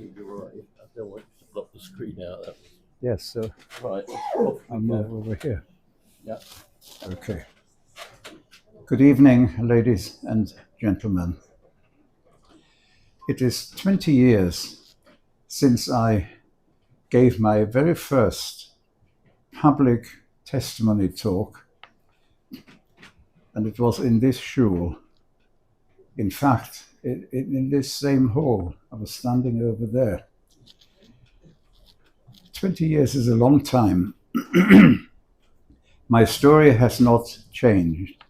You're right. I don't want to block the screen out. That was... Yes, so Right. Off I'll we move go. over here. Yeah. Okay. Good evening, ladies and gentlemen. It is 20 years since I gave my very first public testimony talk, and it was in this shul. In fact, in this same hall. I was standing over there. 20 years is a long time. My story has not changed.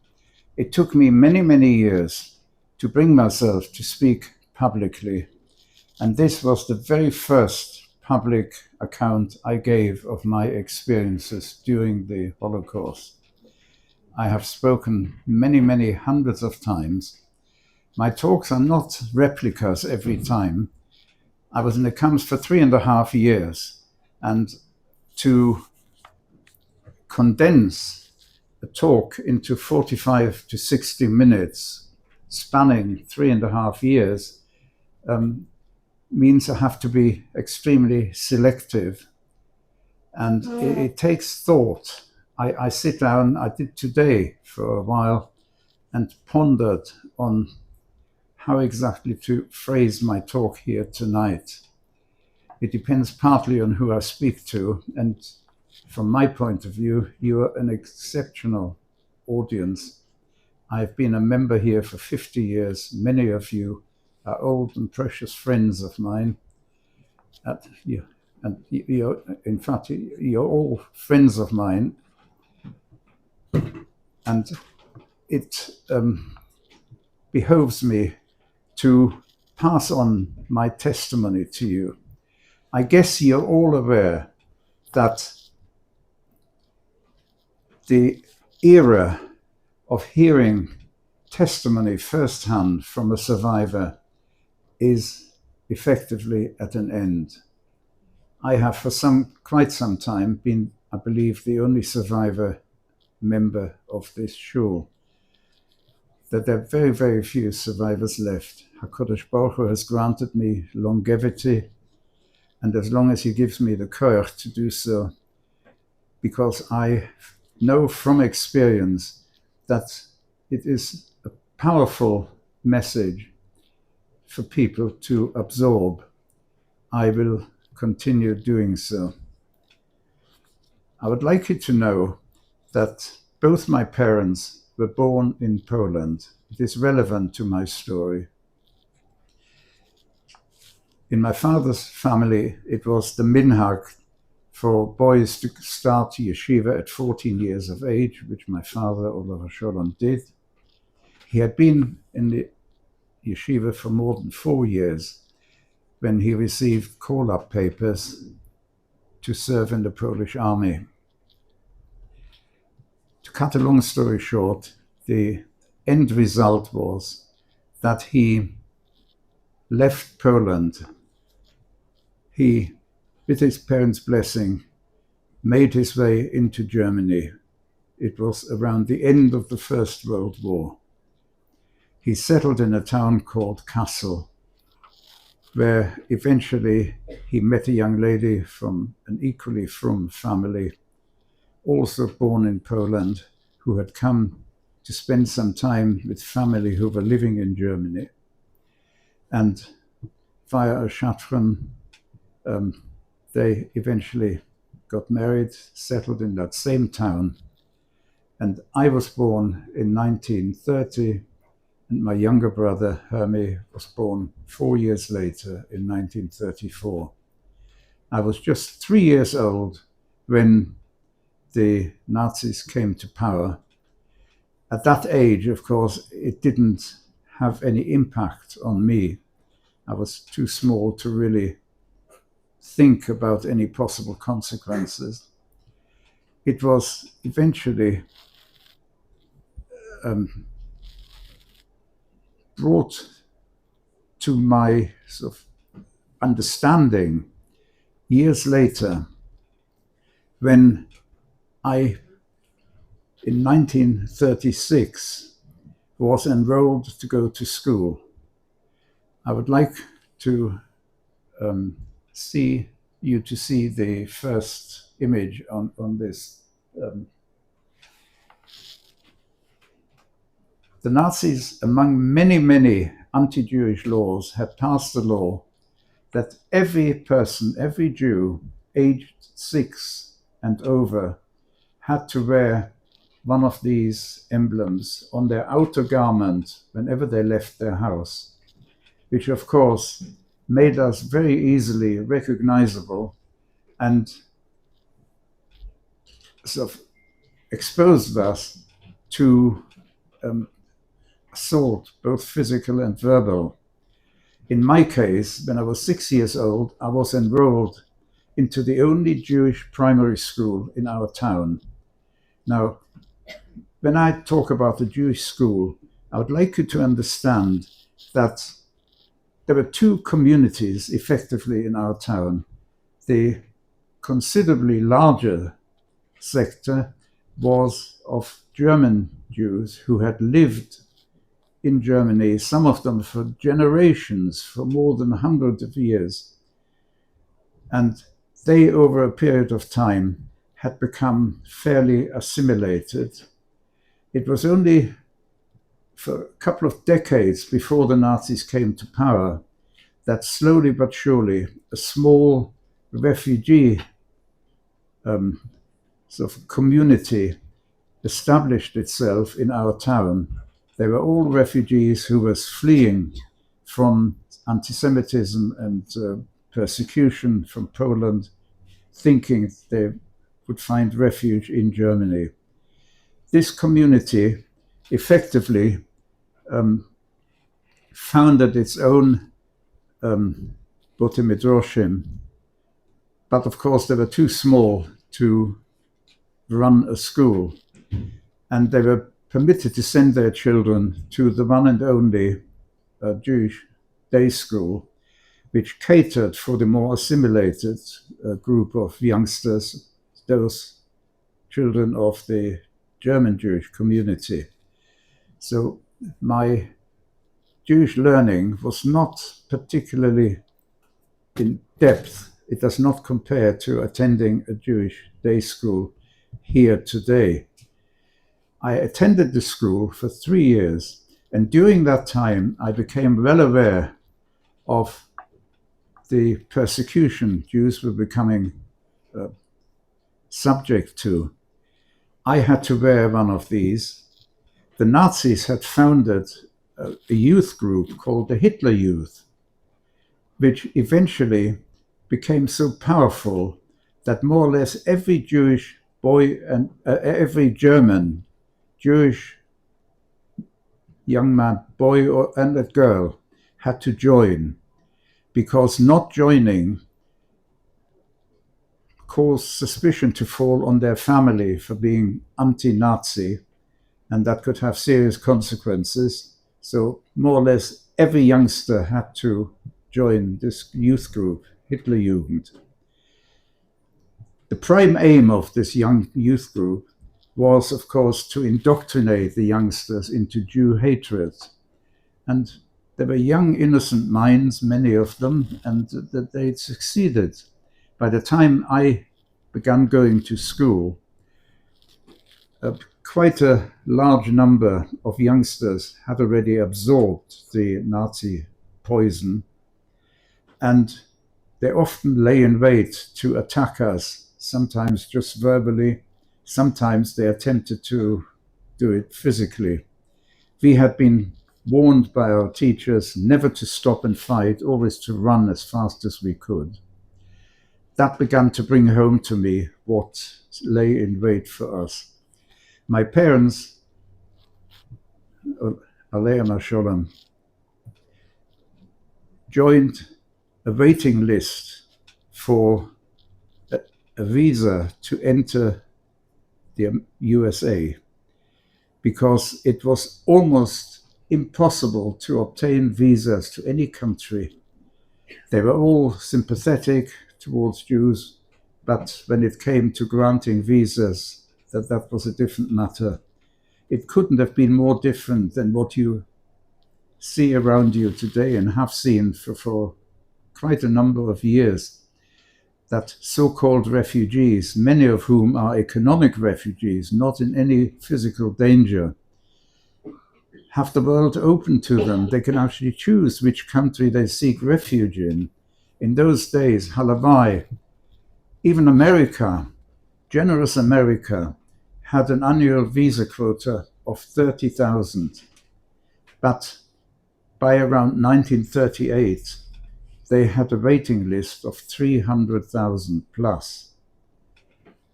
It took me many, many years to bring myself to speak publicly, and this was the very first public account I gave of my experiences during the Holocaust. I have spoken many, many hundreds of times. My talks are not replicas every time. I was in the camps for 3.5 years, and to condense a talk into 45 to 60 minutes, spanning 3.5 years, means I have to be extremely selective. And it takes thought. I sit down, I did today for a while, and pondered on how exactly to phrase my talk here tonight. It depends partly on who I speak to, and from my point of view, you are an exceptional audience. I've been a member here for 50 years. Many of you are old and precious friends of mine. In fact, you're all friends of mine. And it behoves me to pass on my testimony to you. I guess you're all aware that the era of hearing testimony firsthand from a survivor is effectively at an end. I have for quite some time been, I believe, the only survivor member of this shul. That there are very, very few survivors left. HaKadosh Baruch Hu has granted me longevity, and as long as he gives me the courage to do so, because I know from experience that it is a powerful message for people to absorb, I will continue doing so. I would like you to know that both my parents were born in Poland. It is relevant to my story. In my father's family, it was the minhag for boys to start yeshiva at 14 years of age, which my father, Olav Sholem, did. He had been in the yeshiva for more than 4 years when he received call-up papers to serve in the Polish army. To cut a long story short, the end result was that he left Poland. He, with his parents' blessing, made his way into Germany. It was around the end of the First World War. He settled in a town called Kassel, where eventually he met a young lady from an equally frum family, also born in Poland, who had come to spend some time with family who were living in Germany. And via a chaperon, they eventually got married, settled in that same town. And I was born in 1930, and my younger brother, Hermie, was born 4 years later in 1934. I was just 3 years old when the Nazis came to power. At that age, of course, it didn't have any impact on me. I was too small to really think about any possible consequences. It was eventually brought to my sort of understanding years later when I, in 1936, was enrolled to go to school. I would like to see the first image on this. The Nazis, among many, many anti-Jewish laws, had passed a law that every person, every Jew aged 6 and over had to wear one of these emblems on their outer garment whenever they left their house, which of course made us very easily recognizable and sort of exposed us to assault, both physical and verbal. In my case, when I was 6 years old, I was enrolled into the only Jewish primary school in our town. Now, when I talk about the Jewish school, I would like you to understand that there were two communities effectively in our town. The considerably larger sector was of German Jews who had lived in Germany, some of them for generations, for more than 100 of years. And they, over a period of time, had become fairly assimilated. It was only for a couple of decades before the Nazis came to power that slowly but surely a small refugee sort of community established itself in our town. They were all refugees who were fleeing from anti-Semitism and persecution from Poland, thinking they would find refuge in Germany. This community effectively founded its own Botei Midrashim, but of course they were too small to run a school, and they were permitted to send their children to the one and only Jewish day school, which catered for the more assimilated group of youngsters, those children of the German Jewish community. So my Jewish learning was not particularly in depth. It does not compare to attending a Jewish day school here today. I attended the school for 3 years, and during that time I became well aware of the persecution Jews were becoming subject to. I had to wear one of these. The Nazis had founded a youth group called the Hitler Youth, which eventually became so powerful that more or less every Jewish boy and every German Jewish young man, boy and a girl, had to join, because not joining caused suspicion to fall on their family for being anti-Nazi, and that could have serious consequences. So more or less every youngster had to join this youth group, Hitlerjugend. The prime aim of this young youth group was, of course, to indoctrinate the youngsters into Jew hatred. And they were young, innocent minds, many of them, and that they'd succeeded. By the time I began going to school, quite a large number of youngsters had already absorbed the Nazi poison, and they often lay in wait to attack us, sometimes just verbally, sometimes they attempted to do it physically. We had been warned by our teachers never to stop and fight, always to run as fast as we could. That began to bring home to me what lay in wait for us. My parents, Aleichem Hasholem, joined a waiting list for a visa to enter the USA, because it was almost impossible to obtain visas to any country. They were all sympathetic towards Jews, but when it came to granting visas, that was a different matter. It couldn't have been more different than what you see around you today and have seen for quite a number of years that so-called refugees, many of whom are economic refugees, not in any physical danger, have the world open to them. They can actually choose which country they seek refuge in. In those days, Halavai, even America, generous America, had an annual visa quota of 30,000. But by around 1938, they had a waiting list of 300,000 plus.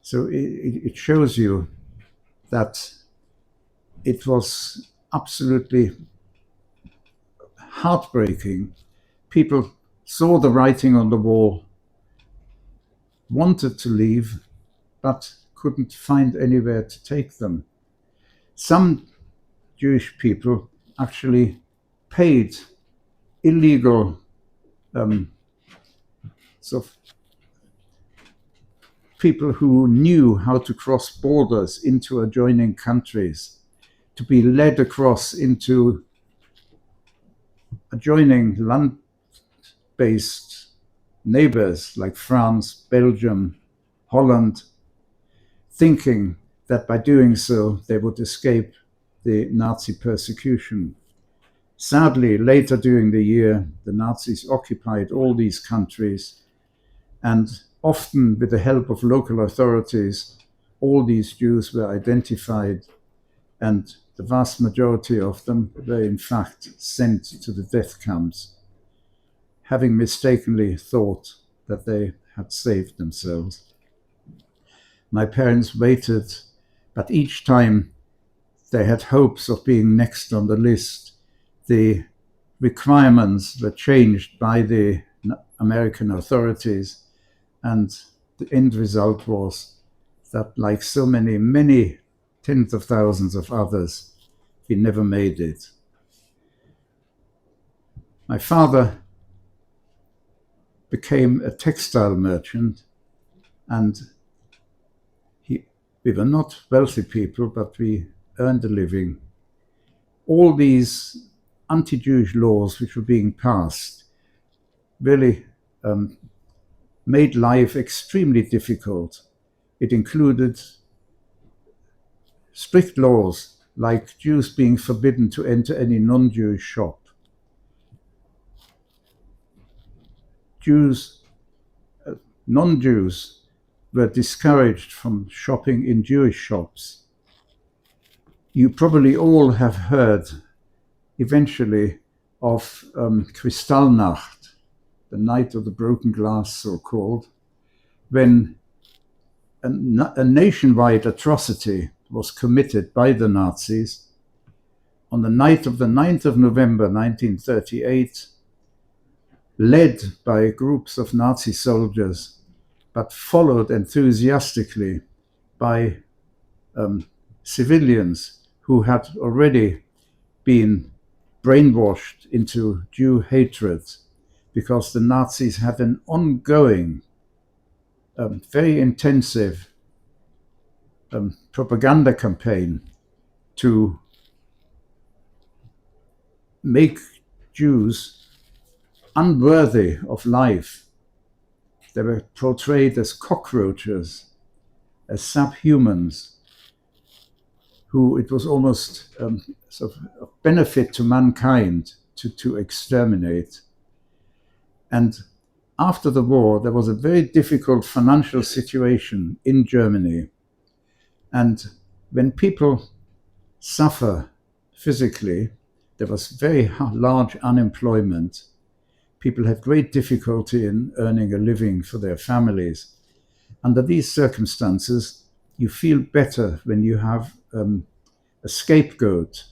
So it shows you that it was absolutely heartbreaking. People saw the writing on the wall, wanted to leave, but couldn't find anywhere to take them. Some Jewish people actually paid illegal sort of people who knew how to cross borders into adjoining countries to be led across into adjoining land-based neighbors like France, Belgium, Holland, thinking that by doing so they would escape the Nazi persecution. Sadly, later during the year, the Nazis occupied all these countries, and often with the help of local authorities, all these Jews were identified, and the vast majority of them were in fact sent to the death camps, having mistakenly thought that they had saved themselves. My parents waited, but each time they had hopes of being next on the list. The requirements were changed by the American authorities, and the end result was that, like so many tens of thousands of others, we never made it. My father became a textile merchant, and we were not wealthy people, but we earned a living. All these anti-Jewish laws which were being passed really made life extremely difficult. It included strict laws like Jews being forbidden to enter any non-Jewish shop. Non-Jews were discouraged from shopping in Jewish shops. You probably all have heard eventually of Kristallnacht, the night of the broken glass, so-called, when a nationwide atrocity was committed by the Nazis. On the night of the 9th of November 1938, led by groups of Nazi soldiers, but followed enthusiastically by civilians who had already been brainwashed into Jew hatred, because the Nazis had an ongoing, very intensive propaganda campaign to make Jews unworthy of life. They were portrayed as cockroaches, as subhumans, who it was almost sort of a benefit to mankind to exterminate. And after the war, there was a very difficult financial situation in Germany. And when people suffer physically, there was very large unemployment. People had great difficulty in earning a living for their families. Under these circumstances, you feel better when you have a scapegoat.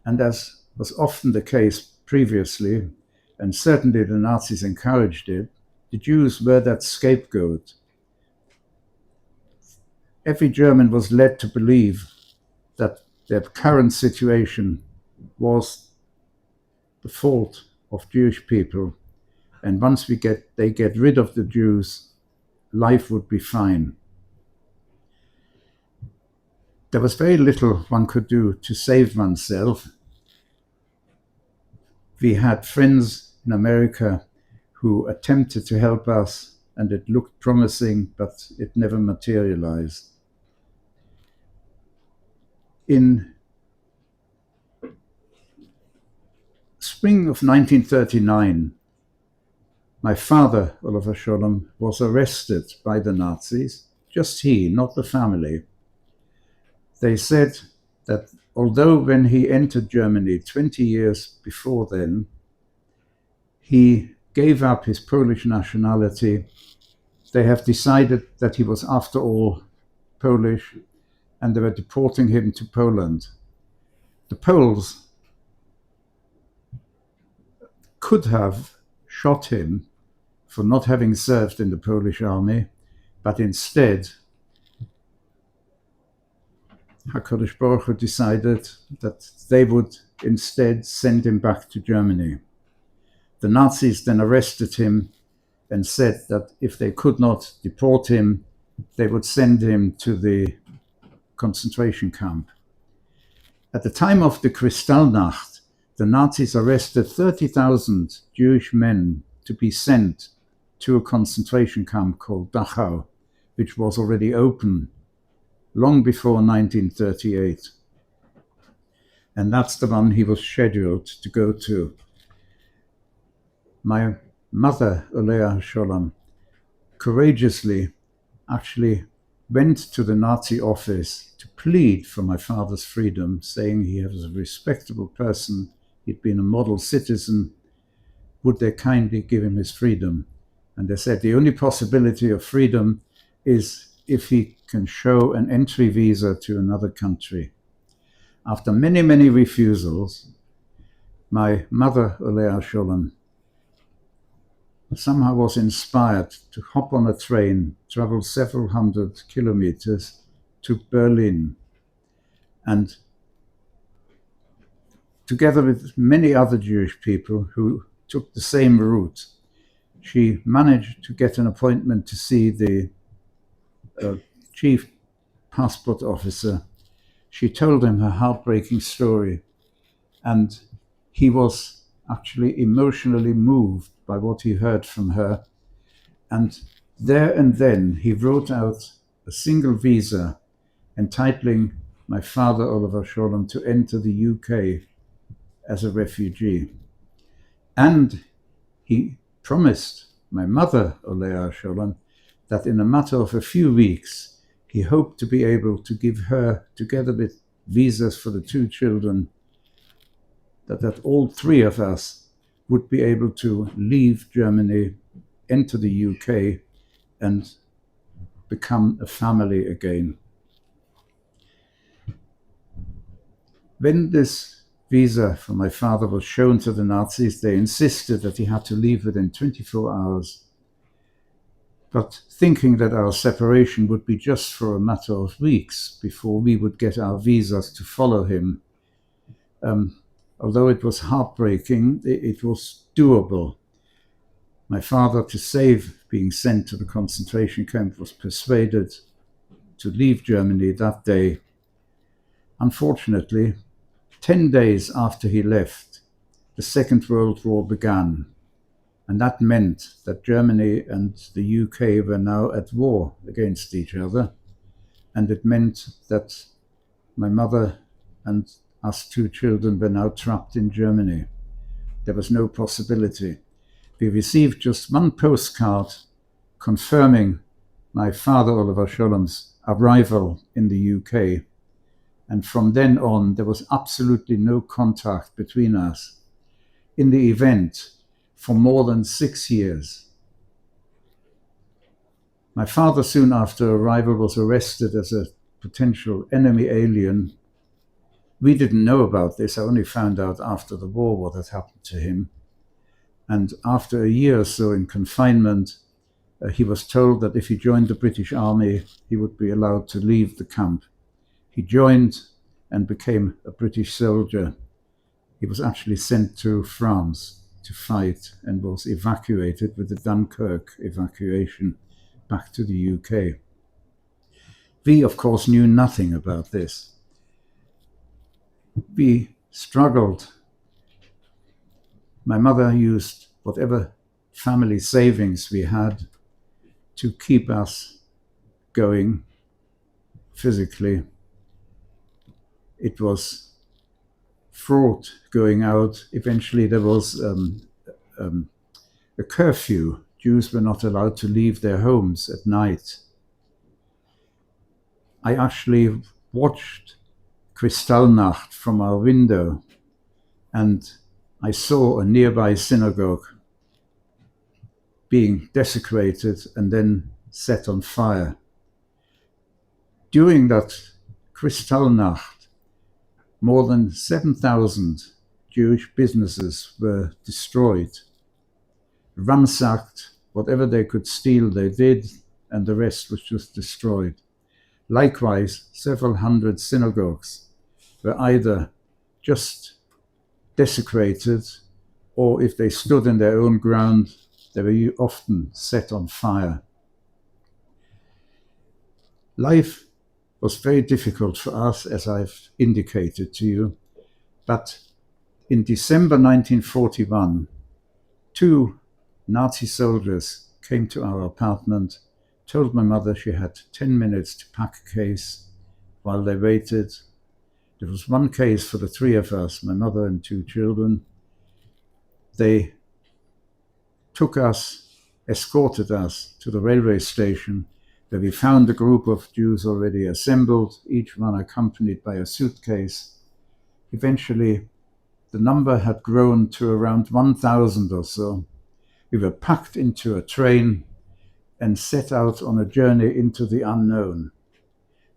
And as was often the case previously, and certainly the Nazis encouraged it, the Jews were that scapegoat. Every German was led to believe that their current situation was the fault of Jewish people, and once they get rid of the Jews, life would be fine. There was very little one could do to save oneself. We had friends in America who attempted to help us, and it looked promising, but it never materialized. In spring of 1939, my father, Oliver Scholem, was arrested by the Nazis, just he, not the family. They said that although when he entered Germany 20 years before then, he gave up his Polish nationality, they have decided that he was after all Polish, and they were deporting him to Poland. The Poles could have shot him for not having served in the Polish army, but instead, HaKadosh Baruch Hu decided that they would instead send him back to Germany. The Nazis then arrested him and said that if they could not deport him, they would send him to the concentration camp. At the time of the Kristallnacht, the Nazis arrested 30,000 Jewish men to be sent to a concentration camp called Dachau, which was already open long before 1938. And that's the one he was scheduled to go to. My mother, Olea Scholem, courageously actually went to the Nazi office to plead for my father's freedom, saying he was a respectable person, he'd been a model citizen, would they kindly give him his freedom? And they said the only possibility of freedom is if he can show an entry visa to another country. After many, many refusals, my mother, Olea Scholem, somehow was inspired to hop on a train, travel several hundred kilometers to Berlin, and together with many other Jewish people who took the same route, she managed to get an appointment to see the chief passport officer. She told him her heartbreaking story, and he was actually emotionally moved by what he heard from her. And there and then he wrote out a single visa entitling my father, Oliver Scholem, to enter the UK as a refugee. And he promised my mother, Olea Scholem, that in a matter of a few weeks, he hoped to be able to give her, together with visas for the two children, that all three of us would be able to leave Germany, enter the UK, and become a family again. When this visa for my father was shown to the Nazis, they insisted that he had to leave within 24 hours. But thinking that our separation would be just for a matter of weeks before we would get our visas to follow him, although it was heartbreaking, it was doable. My father, to save being sent to the concentration camp, was persuaded to leave Germany that day. Unfortunately, 10 days after he left, the Second World War began. And that meant that Germany and the UK were now at war against each other. And it meant that my mother and us two children were now trapped in Germany. There was no possibility. We received just one postcard confirming my father, Oliver Scholem's arrival in the UK. And from then on, there was absolutely no contact between us. In the event, for more than 6 years. My father, soon after arrival, was arrested as a potential enemy alien. We didn't know about this. I only found out after the war what had happened to him. And after a year or so in confinement, he was told that if he joined the British Army, he would be allowed to leave the camp. He joined and became a British soldier. He was actually sent to France to fight and was evacuated with the Dunkirk evacuation back to the UK. We, of course, knew nothing about this. We struggled. My mother used whatever family savings we had to keep us going physically. It was fraught going out. Eventually there was a curfew. Jews were not allowed to leave their homes at night. I actually watched Kristallnacht from our window, and I saw a nearby synagogue being desecrated and then set on fire. During that Kristallnacht, more than 7,000 Jewish businesses were destroyed, ransacked. Whatever they could steal, they did, and the rest was just destroyed. Likewise, several hundred synagogues were either just desecrated, or if they stood in their own ground, they were often set on fire. Life was very difficult for us, as I've indicated to you, but in December 1941, 2 Nazi soldiers came to our apartment, told my mother she had 10 minutes to pack a case while they waited. There was one case for the 3 of us, my mother and 2 children. They took us, escorted us to the railway station, where we found a group of Jews already assembled, each one accompanied by a suitcase. Eventually, the number had grown to around 1,000 or so. We were packed into a train and set out on a journey into the unknown.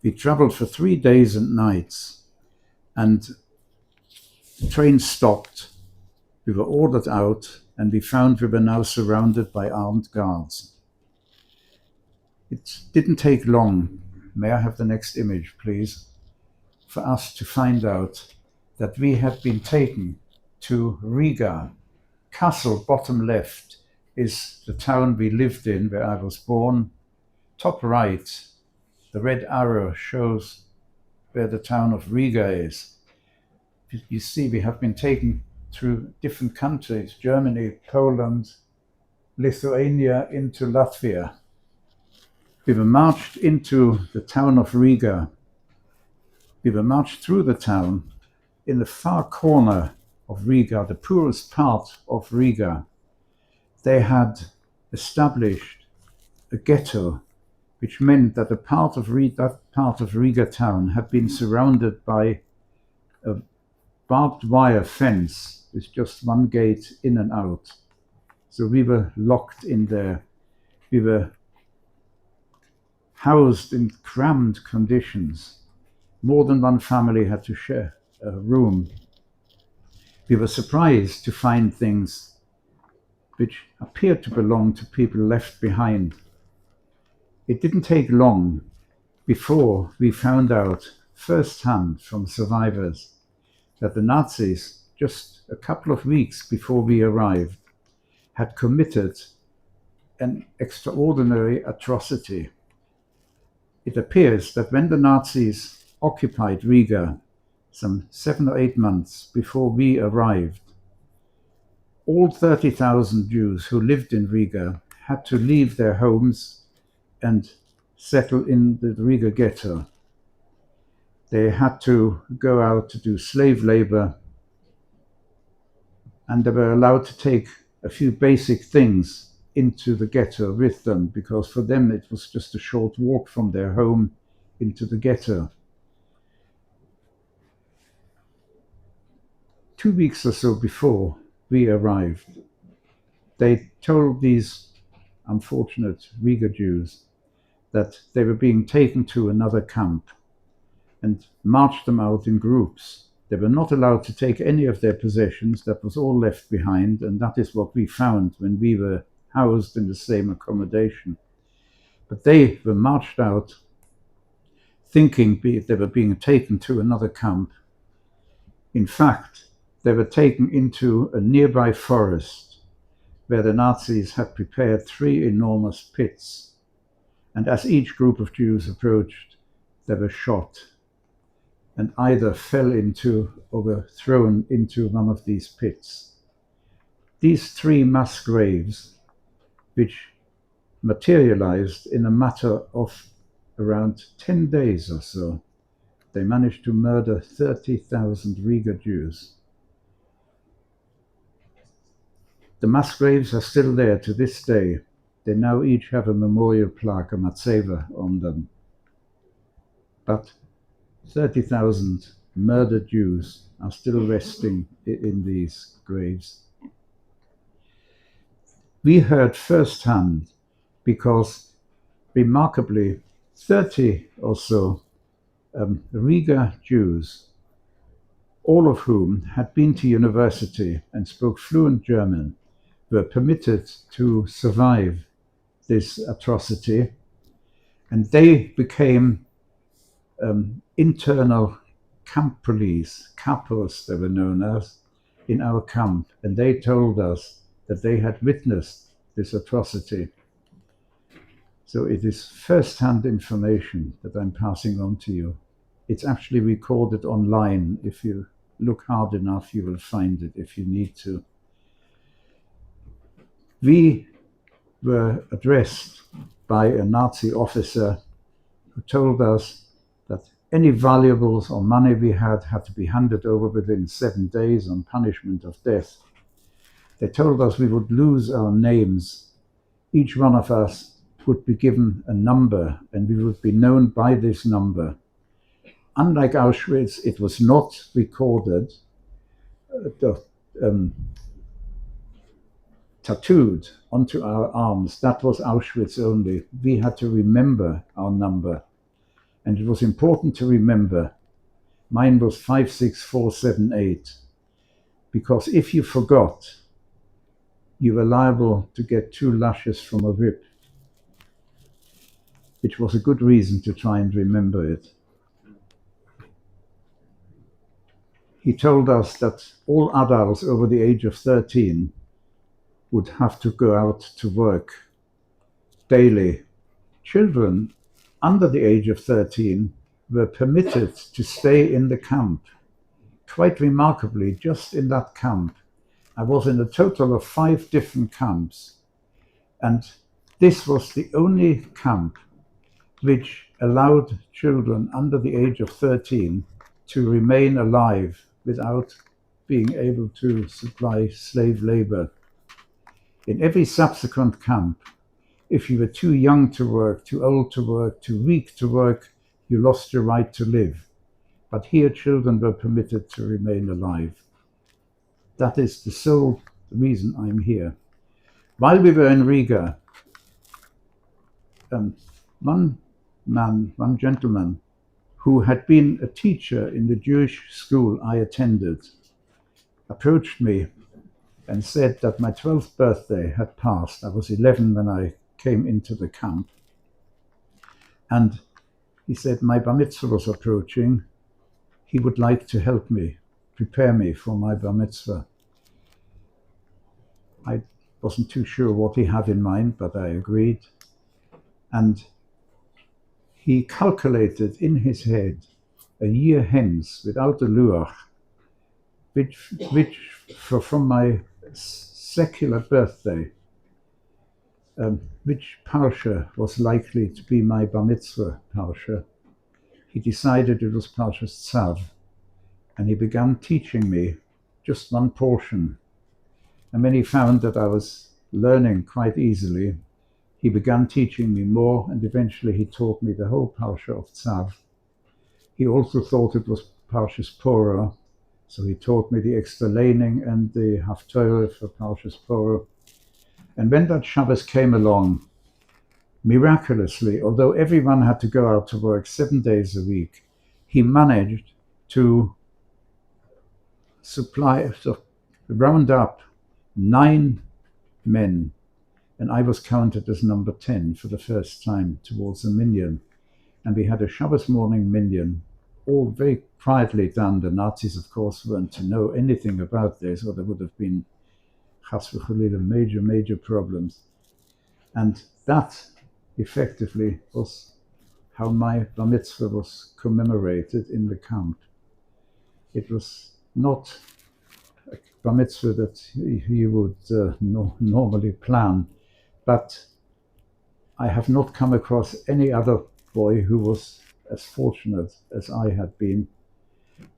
We traveled for 3 days and nights, and the train stopped. We were ordered out, and we found we were now surrounded by armed guards. It didn't take long, may I have the next image, please, for us to find out that we had been taken to Riga. Castle, bottom left, is the town we lived in, where I was born. Top right, the red arrow shows where the town of Riga is. You see, we have been taken through different countries, Germany, Poland, Lithuania, into Latvia. We were marched into the town of Riga. We were marched through the town. In the far corner of Riga, the poorest part of Riga, they had established a ghetto, which meant that that part of Riga town had been surrounded by a barbed wire fence with just one gate in and out. So we were locked in there. We were housed in crammed conditions. More than one family had to share a room. We were surprised to find things which appeared to belong to people left behind. It didn't take long before we found out firsthand from survivors that the Nazis, just a couple of weeks before we arrived, had committed an extraordinary atrocity. It appears that when the Nazis occupied Riga some 7 or 8 months before we arrived, all 30,000 Jews who lived in Riga had to leave their homes and settle in the Riga ghetto. They had to go out to do slave labor, and they were allowed to take a few basic things into the ghetto with them, because for them it was just a short walk from their home into the ghetto. 2 weeks or so before we arrived, they told these unfortunate Riga Jews that they were being taken to another camp and marched them out in groups. They were not allowed to take any of their possessions. That was all left behind, and that is what we found when we were housed in the same accommodation. But they were marched out thinking they were being taken to another camp. In fact, they were taken into a nearby forest where the Nazis had prepared 3 enormous pits. And as each group of Jews approached, they were shot and either fell into or were thrown into one of these pits. These 3 mass graves which materialized in a matter of around 10 days or so. They managed to murder 30,000 Riga Jews. The mass graves are still there to this day. They now each have a memorial plaque, a matzeva, on them. But 30,000 murdered Jews are still resting in these graves. We heard firsthand, because remarkably 30 or so Riga Jews, all of whom had been to university and spoke fluent German, were permitted to survive this atrocity, and they became internal camp police, capos they were known as, in our camp, and they told us that they had witnessed this atrocity. So it is first-hand information that I'm passing on to you. It's actually recorded online. If you look hard enough, you will find it if you need to. We were addressed by a Nazi officer who told us that any valuables or money we had to be handed over within 7 days on punishment of death. They told us we would lose our names. Each one of us would be given a number, and we would be known by this number. Unlike Auschwitz, it was not recorded, tattooed onto our arms. That was Auschwitz only. We had to remember our number, and it was important to remember. Mine was 56478, because if you forgot, you were liable to get 2 lashes from a whip, which was a good reason to try and remember it. He told us that all adults over the age of 13 would have to go out to work daily. Children under the age of 13 were permitted to stay in the camp. Quite remarkably, just in that camp, I was in a total of 5 different camps, and this was the only camp which allowed children under the age of 13 to remain alive without being able to supply slave labor. In every subsequent camp, if you were too young to work, too old to work, too weak to work, you lost your right to live. But here children were permitted to remain alive. That is the sole reason I'm here. While we were in Riga, one gentleman who had been a teacher in the Jewish school I attended approached me and said that my 12th birthday had passed. I was 11 when I came into the camp. And he said my bar mitzvah was approaching. He would like to help me, prepare me for my bar mitzvah. I wasn't too sure what he had in mind, but I agreed. And he calculated in his head a year hence, without a luach, which from my secular birthday, which parsha was likely to be my bar mitzvah parsha. He decided it was Parshas Tzav, and he began teaching me just one portion. And when he found that I was learning quite easily, he began teaching me more, and eventually he taught me the whole parsha of Tzav. He also thought it was Parshas Porah, so he taught me the extra laning and the Haftorah for Parshas Porah. And when that Shabbos came along, miraculously, although everyone had to go out to work 7 days a week, he managed to round up 9 men, and I was counted as number 10 for the first time towards a minyan. And we had a Shabbos morning minyan, all very quietly done. The Nazis, of course, weren't to know anything about this, or there would have been chas v'chalila, major problems. And that effectively was how my bar mitzvah was commemorated in the camp. It was not a bar mitzvah that you would normally plan, But I have not come across any other boy who was as fortunate as I had been.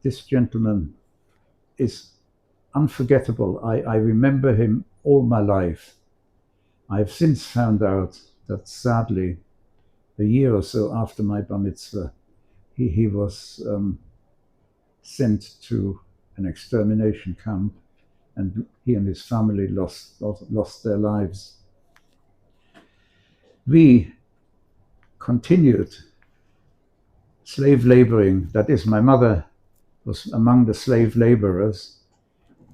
This gentleman is unforgettable. I remember him all my life. I've since found out that sadly, a year or so after my bar mitzvah, he was sent to an extermination camp, and he and his family lost their lives. We continued slave laboring. That is, my mother was among the slave laborers.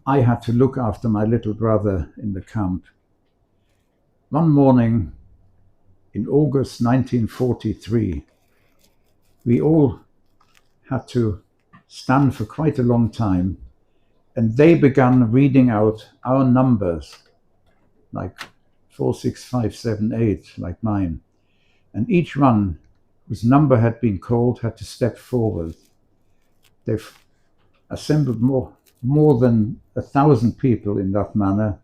I had to look after my little brother in the camp. One morning in August 1943, we all had to stand for quite a long time, and they began reading out our numbers, like 46578, like mine. And each one whose number had been called had to step forward. They've assembled more than 1,000 people in that manner.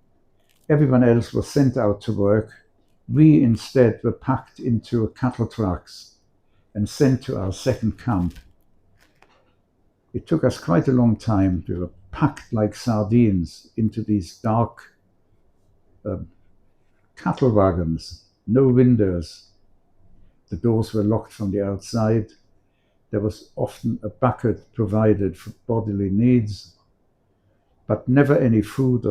Everyone else was sent out to work. We instead were packed into cattle trucks and sent to our second camp. It took us quite a long time. We were packed like sardines into these dark cattle wagons, no windows. The doors were locked from the outside. There was often a bucket provided for bodily needs, but never any food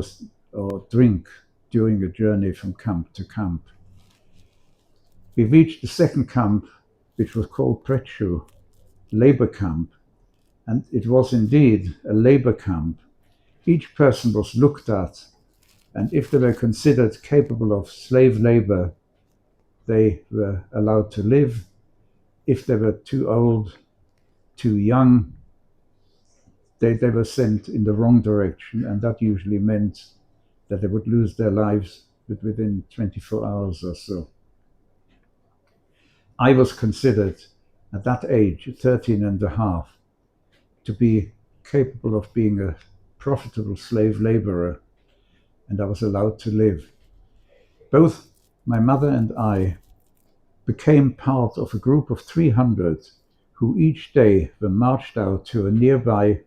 or drink during a journey from camp to camp. We reached the second camp, which was called Pretschu, labor camp, and it was indeed a labor camp. Each person was looked at, and if they were considered capable of slave labor, they were allowed to live. If they were too old, too young, they were sent in the wrong direction, and that usually meant that they would lose their lives within 24 hours or so. I was considered at that age, 13 and a half, to be capable of being a profitable slave laborer, and I was allowed to live. Both my mother and I became part of a group of 300 who each day were marched out to a nearby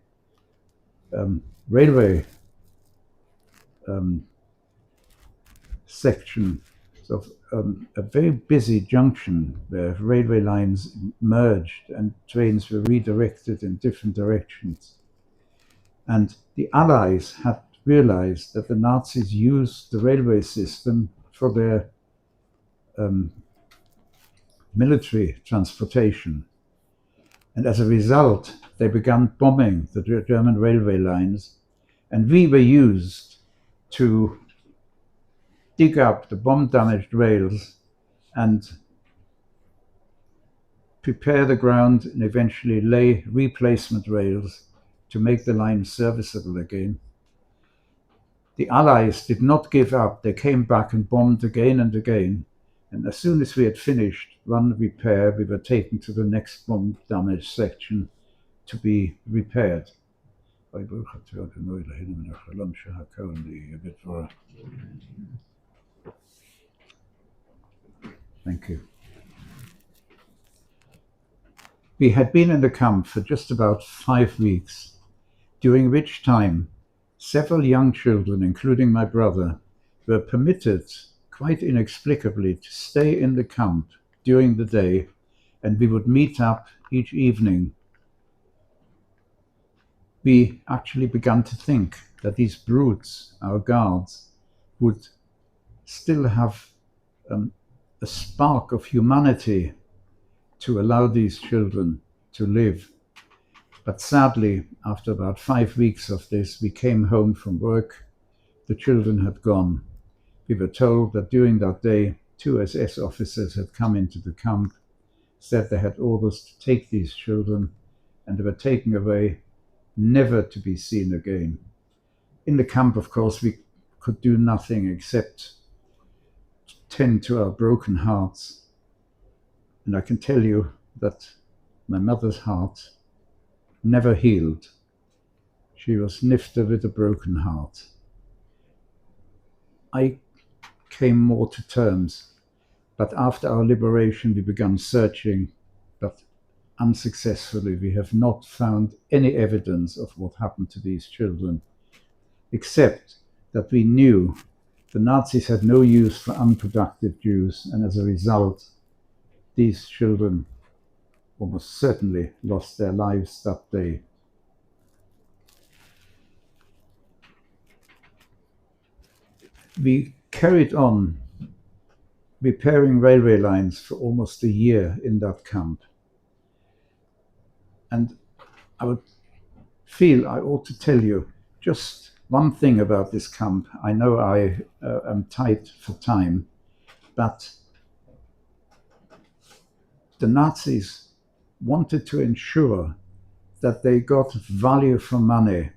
railway section of a very busy junction where railway lines merged and trains were redirected in different directions. And the Allies had realized that the Nazis used the railway system for their military transportation. And as a result, they began bombing the German railway lines, and we were used to dig up the bomb-damaged rails and prepare the ground and eventually lay replacement rails to make the line serviceable again. The Allies did not give up. They came back and bombed again and again. And as soon as we had finished one repair, we were taken to the next bomb-damaged section to be repaired. Thank you. We had been in the camp for just about 5 weeks, during which time several young children, including my brother, were permitted, quite inexplicably, to stay in the camp during the day, and we would meet up each evening. We actually began to think that these brutes, our guards, would still have a spark of humanity to allow these children to live. But sadly, after about 5 weeks of this, we came home from work. The children had gone. We were told that during that day, 2 SS officers had come into the camp, said they had orders to take these children, and they were taken away, never to be seen again. In the camp, of course, we could do nothing except tend to our broken hearts. And I can tell you that my mother's heart never healed. She was nifter with a broken heart. I came more to terms. But after our liberation, we began searching, but unsuccessfully. We have not found any evidence of what happened to these children, except that we knew the Nazis had no use for unproductive Jews, and as a result, these children almost certainly lost their lives that day. We carried on repairing railway lines for almost a year in that camp. And I would feel I ought to tell you just one thing about this camp. I know I am tight for time, but the Nazis wanted to ensure that they got value for money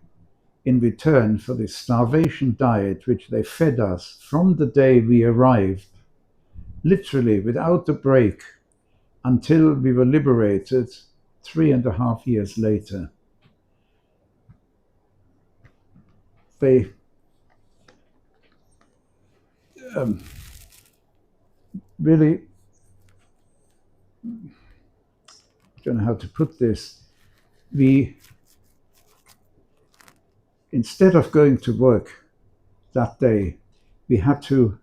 in return for the starvation diet which they fed us from the day we arrived, literally without a break, until we were liberated 3.5 years later. They really, I don't know how to put this, instead of going to work that day, we had to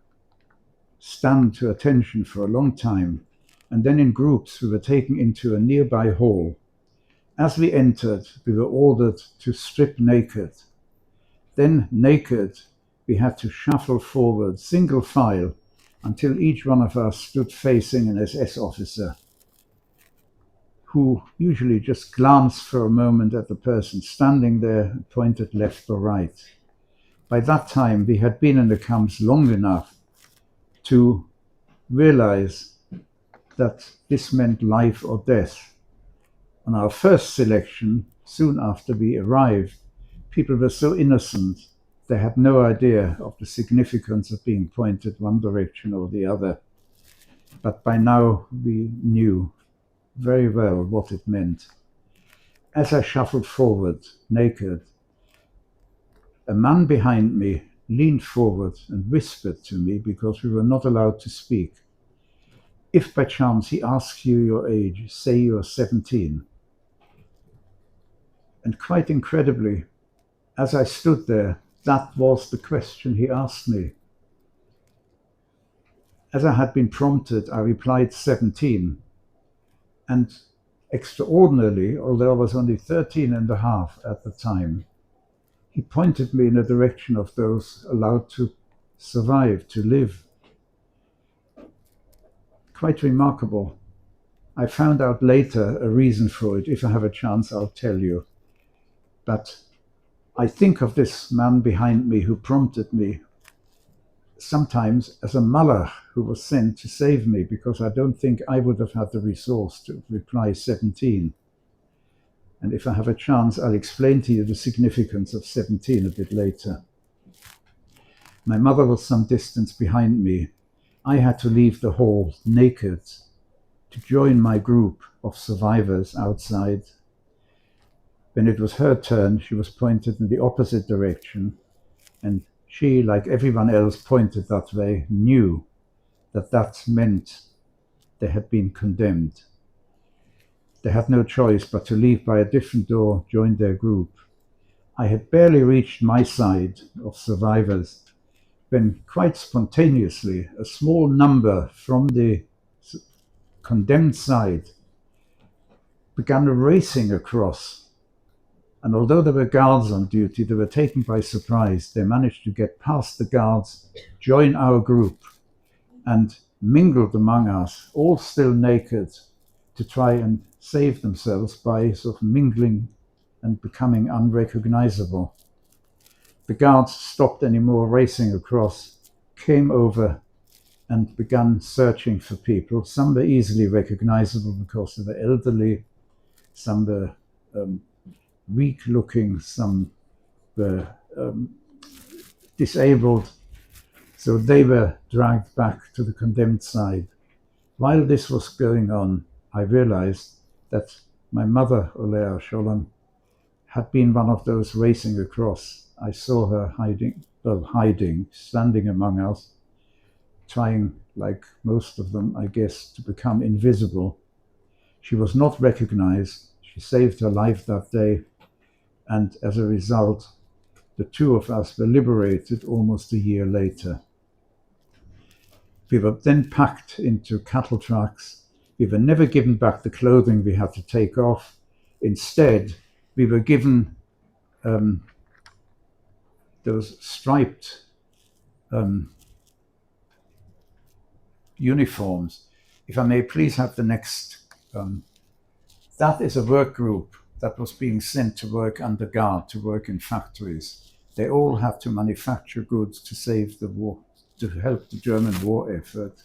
stand to attention for a long time, and then in groups we were taken into a nearby hall. As we entered, we were ordered to strip naked. Then naked, we had to shuffle forward, single file, until each one of us stood facing an SS officer, who usually just glanced for a moment at the person standing there and pointed left or right. By that time, we had been in the camps long enough to realize that this meant life or death. On our first selection, soon after we arrived, people were so innocent, they had no idea of the significance of being pointed one direction or the other. But by now we knew very well what it meant. As I shuffled forward, naked, a man behind me leaned forward and whispered to me, because we were not allowed to speak. If by chance he asks you your age, say you are 17. And quite incredibly, as I stood there, that was the question he asked me. As I had been prompted, I replied 17. And extraordinarily, although I was only 13.5 at the time, he pointed me in the direction of those allowed to survive, to live. Quite remarkable. I found out later a reason for it. If I have a chance, I'll tell you. But I think of this man behind me who prompted me sometimes as a malach who was sent to save me, because I don't think I would have had the resource to reply 17. And if I have a chance, I'll explain to you the significance of 17 a bit later. My mother was some distance behind me. I had to leave the hall naked to join my group of survivors outside. When it was her turn, she was pointed in the opposite direction, and she, like everyone else pointed that way, knew that that meant they had been condemned. They had no choice but to leave by a different door, join their group. I had barely reached my side of survivors when, quite spontaneously, a small number from the condemned side began racing across. And although there were guards on duty, they were taken by surprise. They managed to get past the guards, join our group, and mingled among us, all still naked, to try and save themselves by sort of mingling and becoming unrecognizable. The guards stopped any more racing across, came over and began searching for people. Some were easily recognizable because they were elderly, some were weak-looking, some were disabled, so they were dragged back to the condemned side. While this was going on, I realized that my mother, Olea Sholem, had been one of those racing across. I saw her hiding, standing among us, trying, like most of them, I guess, to become invisible. She was not recognized. She saved her life that day, and as a result, the two of us were liberated almost a year later. We were then packed into cattle trucks. We were never given back the clothing we had to take off. Instead, we were given those striped uniforms. If I may please have the next. That is a work group that was being sent to work under guard, to work in factories. They all had to manufacture goods to save the war, to help the German war effort.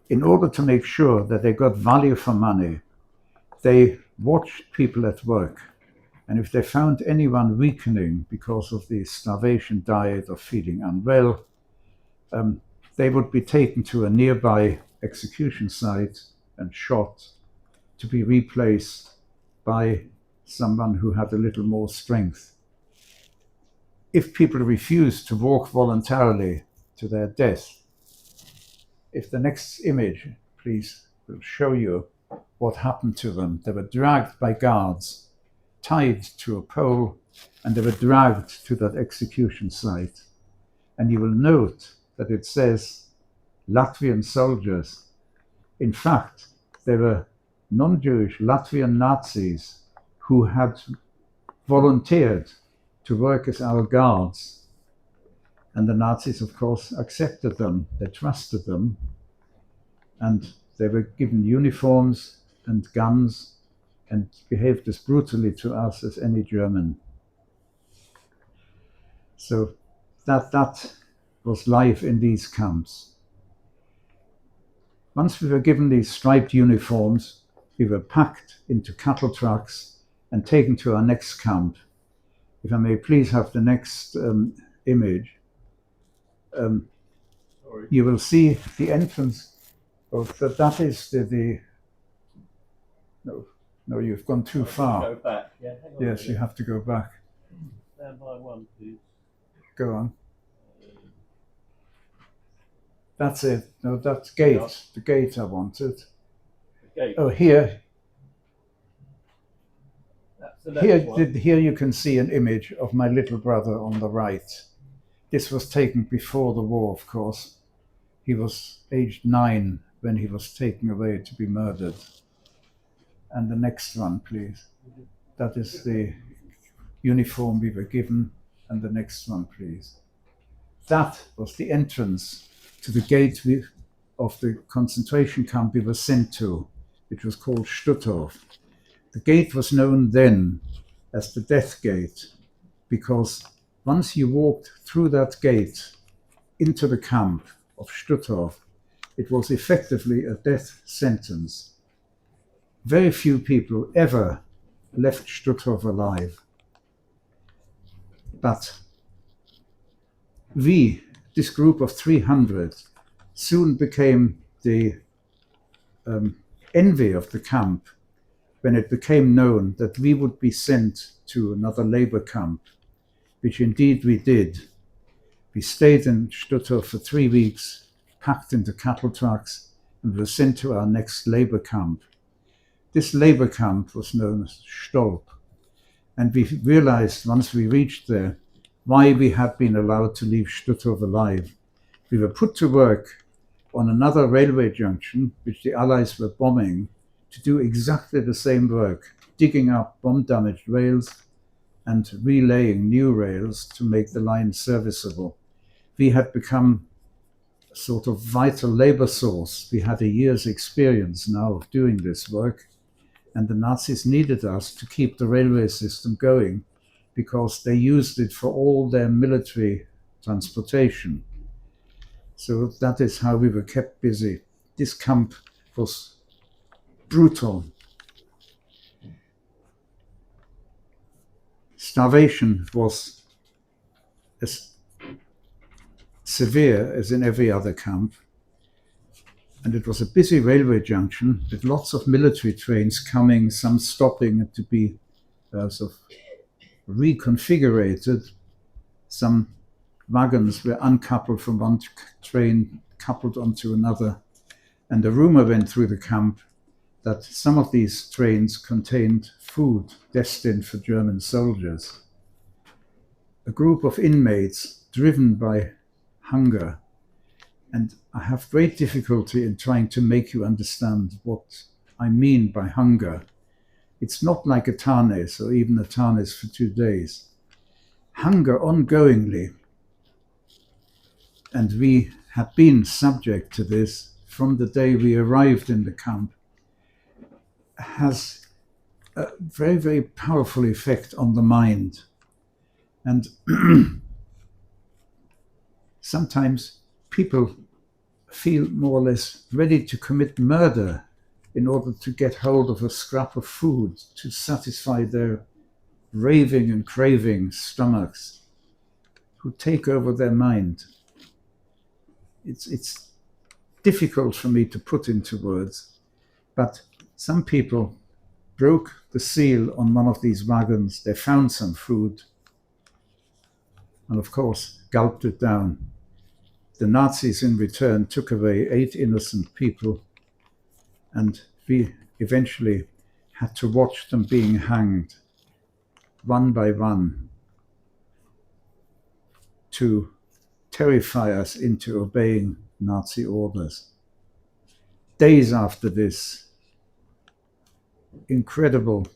In order to make sure that they got value for money, they watched people at work. And if they found anyone weakening because of the starvation diet or feeling unwell, they would be taken to a nearby execution site and shot, to be replaced by someone who had a little more strength. If people refused to walk voluntarily to their death, if the next image, please, will show you what happened to them. They were dragged by guards, tied to a pole, and they were dragged to that execution site. And you will note that it says Latvian soldiers. In fact, they were non-Jewish Latvian Nazis who had volunteered to work as our guards. And the Nazis, of course, accepted them. They trusted them. And they were given uniforms and guns and behaved as brutally to us as any German. So that was life in these camps. Once we were given these striped uniforms, we were packed into cattle trucks and taken to our next camp. If I may please have the next image. You will see the entrance of that is the no, you've gone too far. Go back. Yeah, hang on. Yes, you have to go back. Stand by one, please. Go on. That's it. No, that's gate. Yeah. The gate I wanted. The gate. Oh, here. That's the next one. Here you can see an image of my little brother on the right. This was taken before the war, of course. He was aged 9 when he was taken away to be murdered. And the next one, please. That is the uniform we were given. And the next one, please. That was the entrance to the gate of the concentration camp we were sent to, which was called Stutthof. The gate was known then as the Death Gate, because once you walked through that gate into the camp of Stutthof, it was effectively a death sentence. Very few people ever left Stutthof alive. But we, this group of 300, soon became the envy of the camp when it became known that we would be sent to another labor camp, which indeed we did. We stayed in Stutthof for 3 weeks, packed into cattle trucks, and were sent to our next labor camp. This labor camp was known as Stolp, and we realized once we reached there why we had been allowed to leave Stutthof alive. We were put to work on another railway junction, which the Allies were bombing, to do exactly the same work, digging up bomb-damaged rails and relaying new rails to make the line serviceable. We had become a sort of vital labor source. We had a year's experience now of doing this work, and the Nazis needed us to keep the railway system going because they used it for all their military transportation. So that is how we were kept busy. This camp was brutal. Starvation was as severe as in every other camp. And it was a busy railway junction with lots of military trains coming, some stopping to be sort of reconfigured, some wagons were uncoupled from one train, coupled onto another. And a rumor went through the camp that some of these trains contained food destined for German soldiers. A group of inmates driven by hunger. And I have great difficulty in trying to make you understand what I mean by hunger. It's not like a tarnes or even a tarnes for 2 days. Hunger ongoingly. And we had been subject to this from the day we arrived in the camp, has a very, very powerful effect on the mind. And sometimes people feel more or less ready to commit murder in order to get hold of a scrap of food to satisfy their raving and craving stomachs, who take over their mind. It's difficult for me to put into words, but some people broke the seal on one of these wagons. They found some food and, of course, gulped it down. The Nazis in return took away 8 innocent people, and we eventually had to watch them being hanged one by one to terrify us into obeying Nazi orders. Days after this incredible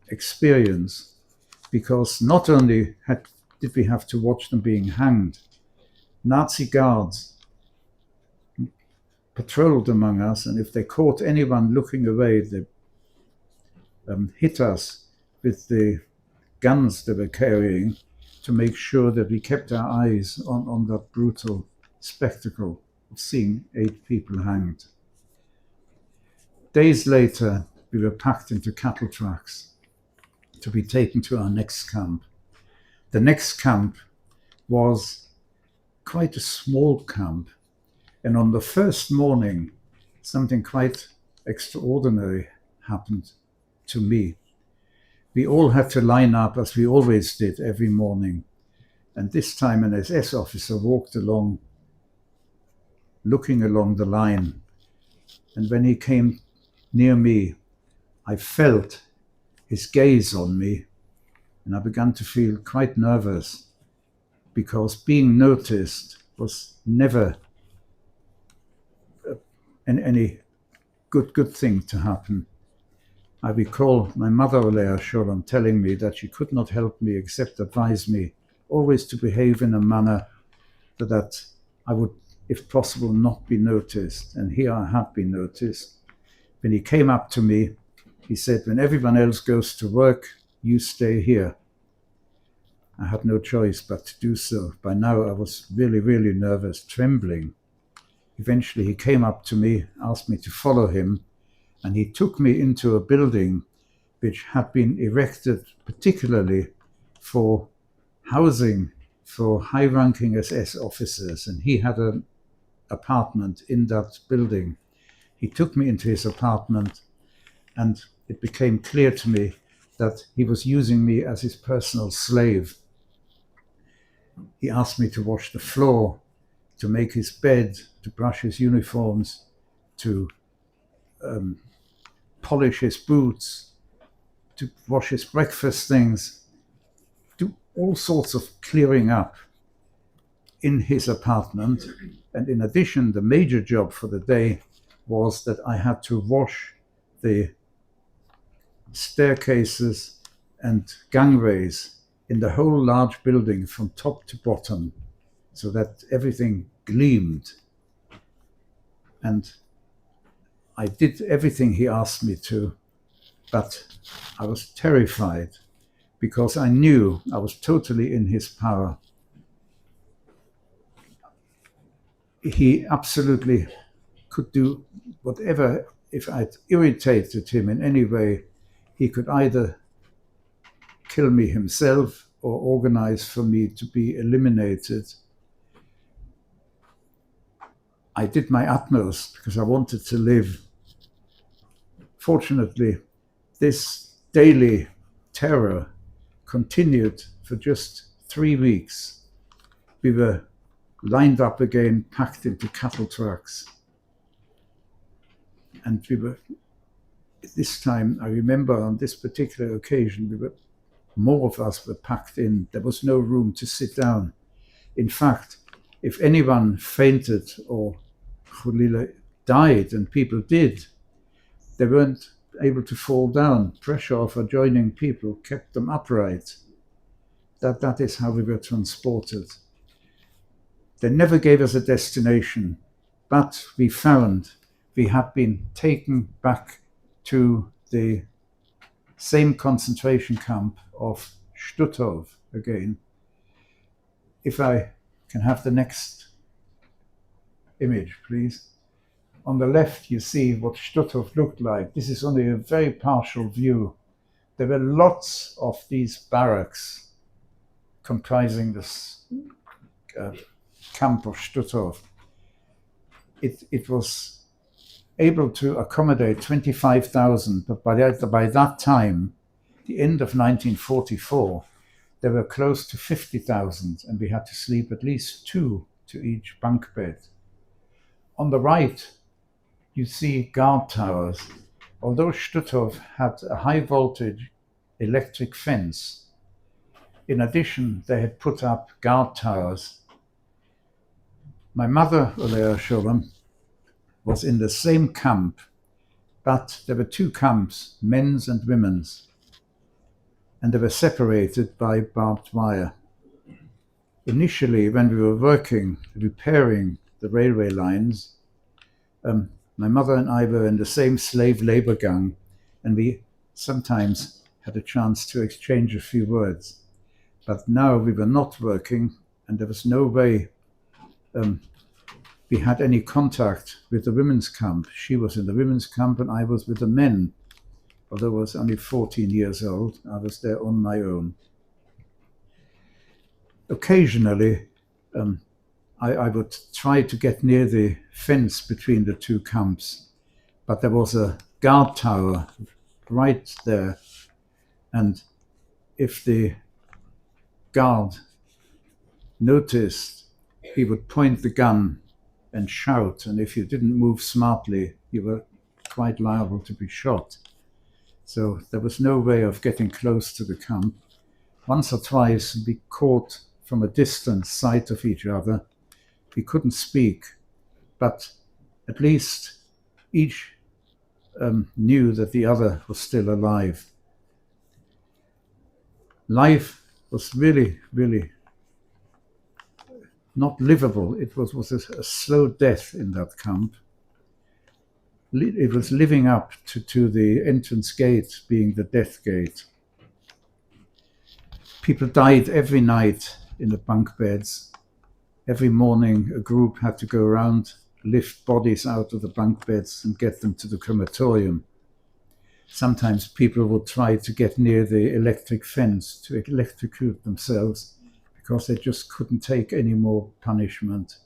experience, because not only did we have to watch them being hanged, Nazi guards patrolled among us, and if they caught anyone looking away, they hit us with the guns they were carrying to make sure that we kept our eyes on that brutal spectacle of seeing 8 people hanged. Days later, we were packed into cattle trucks to be taken to our next camp. The next camp was quite a small camp, and on the first morning, something quite extraordinary happened to me. We all had to line up, as we always did every morning, and this time an SS officer walked along, looking along the line, and when he came near me, I felt his gaze on me, and I began to feel quite nervous, because being noticed was never any good thing to happen. I recall my mother, Olea Sholem, telling me that she could not help me except advise me always to behave in a manner that I would, if possible, not be noticed. And here I had been noticed. When he came up to me, he said, "When everyone else goes to work, you stay here." I had no choice but to do so. By now I was really, really nervous, trembling. Eventually he came up to me, asked me to follow him, and he took me into a building which had been erected particularly for housing for high-ranking SS officers, and he had an apartment in that building. He took me into his apartment, and it became clear to me that he was using me as his personal slave. He asked me to wash the floor, to make his bed, to brush his uniforms, to polish his boots, to wash his breakfast things, do all sorts of clearing up in his apartment. And in addition, the major job for the day was that I had to wash the staircases and gangways in the whole large building from top to bottom, so that everything gleamed. And I did everything he asked me to, but I was terrified because I knew I was totally in his power. He absolutely could do whatever. If I'd irritated him in any way, he could either kill me himself or organize for me to be eliminated. I did my utmost because I wanted to live. Fortunately, this daily terror continued for just 3 weeks. We were lined up again, packed into cattle trucks. And we were, this time, I remember on this particular occasion, more of us were packed in. There was no room to sit down. In fact, if anyone fainted or died, and people did, they weren't able to fall down. Pressure of adjoining people kept them upright. That is how we were transported. They never gave us a destination, but we found we had been taken back to the same concentration camp of Stutthof again. If I can have the next image, please. On the left, you see what Stutthof looked like. This is only a very partial view. There were lots of these barracks comprising this camp of Stutthof. It was able to accommodate 25,000, but by that time, the end of 1944, there were close to 50,000, and we had to sleep at least 2 to each bunk bed. On the right, you see guard towers. Although Stutthof had a high voltage electric fence, in addition, they had put up guard towers. My mother, Olea Sholem, was in the same camp, but there were 2 camps, men's and women's, and they were separated by barbed wire. Initially, when we were working, repairing the railway lines, my mother and I were in the same slave labor gang, and we sometimes had a chance to exchange a few words. But now we were not working, and there was no way we had any contact with the women's camp. She was in the women's camp, and I was with the men. Although I was only 14 years old, I was there on my own. Occasionally, I would try to get near the fence between the 2 camps, but there was a guard tower right there, and if the guard noticed, he would point the gun and shout, and if you didn't move smartly, you were quite liable to be shot. So there was no way of getting close to the camp. Once or twice we caught from a distance sight of each other. We couldn't speak, but at least each knew that the other was still alive. Life was really, really not livable. It was a slow death in that camp. It was living up to the entrance gate being the death gate. People died every night in the bunk beds. Every morning, a group had to go around, lift bodies out of the bunk beds and get them to the crematorium. Sometimes people would try to get near the electric fence to electrocute themselves because they just couldn't take any more punishment.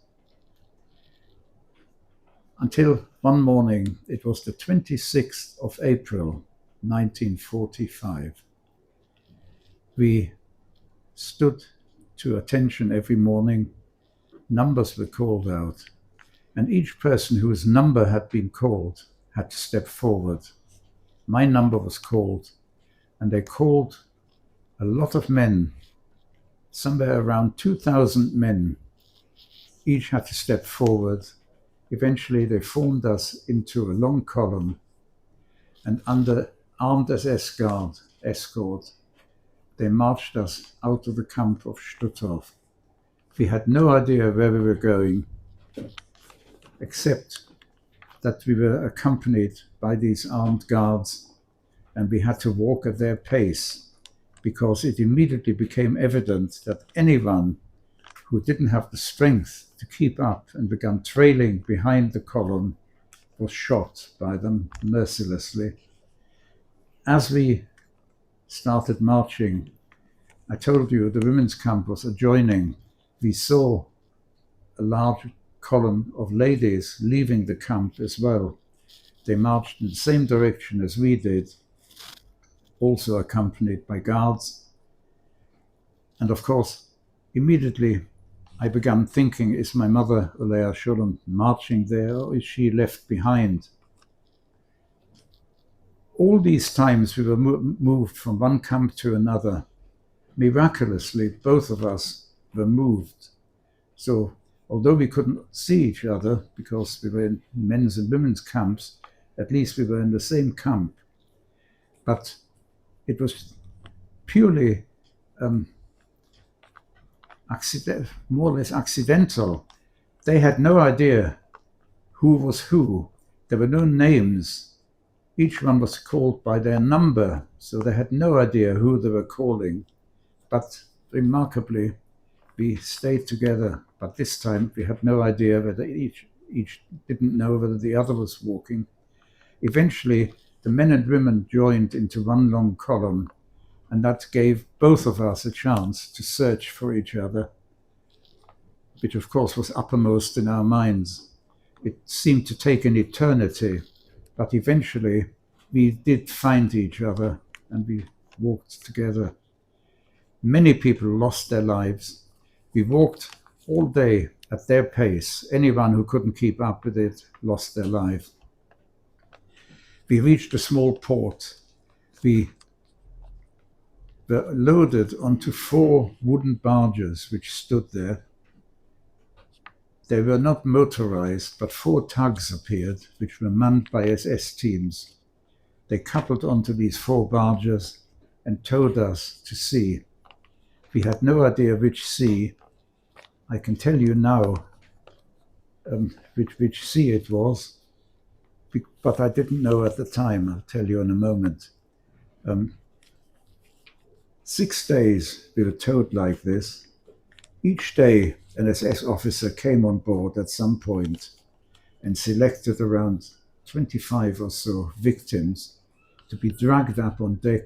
Until one morning, it was the 26th of April, 1945. We stood to attention every morning. Numbers were called out, and each person whose number had been called had to step forward. My number was called, and they called a lot of men, somewhere around 2,000 men. Each had to step forward. Eventually they formed us into a long column, and under armed SS guard escort, they marched us out of the camp of Stutthof. We had no idea where we were going, except that we were accompanied by these armed guards, and we had to walk at their pace, because it immediately became evident that anyone who didn't have the strength to keep up and began trailing behind the column was shot by them mercilessly. As we started marching, I told you the women's camp was adjoining. We saw a large column of ladies leaving the camp as well. They marched in the same direction as we did, also accompanied by guards. And of course, immediately I began thinking, is my mother, Alea Sholem, marching there, or is she left behind? All these times we were moved from one camp to another. Miraculously, both of us were moved. So although we couldn't see each other because we were in men's and women's camps, at least we were in the same camp. But it was purely more or less accidental. They had no idea who was who. There were no names. Each one was called by their number, so they had no idea who they were calling. But remarkably, we stayed together. But this time we had no idea whether each didn't know whether the other was walking. Eventually, the men and women joined into one long column, and that gave both of us a chance to search for each other, which of course was uppermost in our minds. It seemed to take an eternity, but eventually we did find each other and we walked together. Many people lost their lives. We walked all day at their pace. Anyone who couldn't keep up with it lost their life. We reached a small port. We were loaded onto 4 wooden barges which stood there. They were not motorized, but 4 tugs appeared, which were manned by SS teams. They coupled onto these 4 barges and towed us to sea. We had no idea which sea. I can tell you now which sea it was, but I didn't know at the time. I'll tell you in a moment. 6 days we were towed like this. Each day an SS officer came on board at some point and selected around 25 or so victims to be dragged up on deck,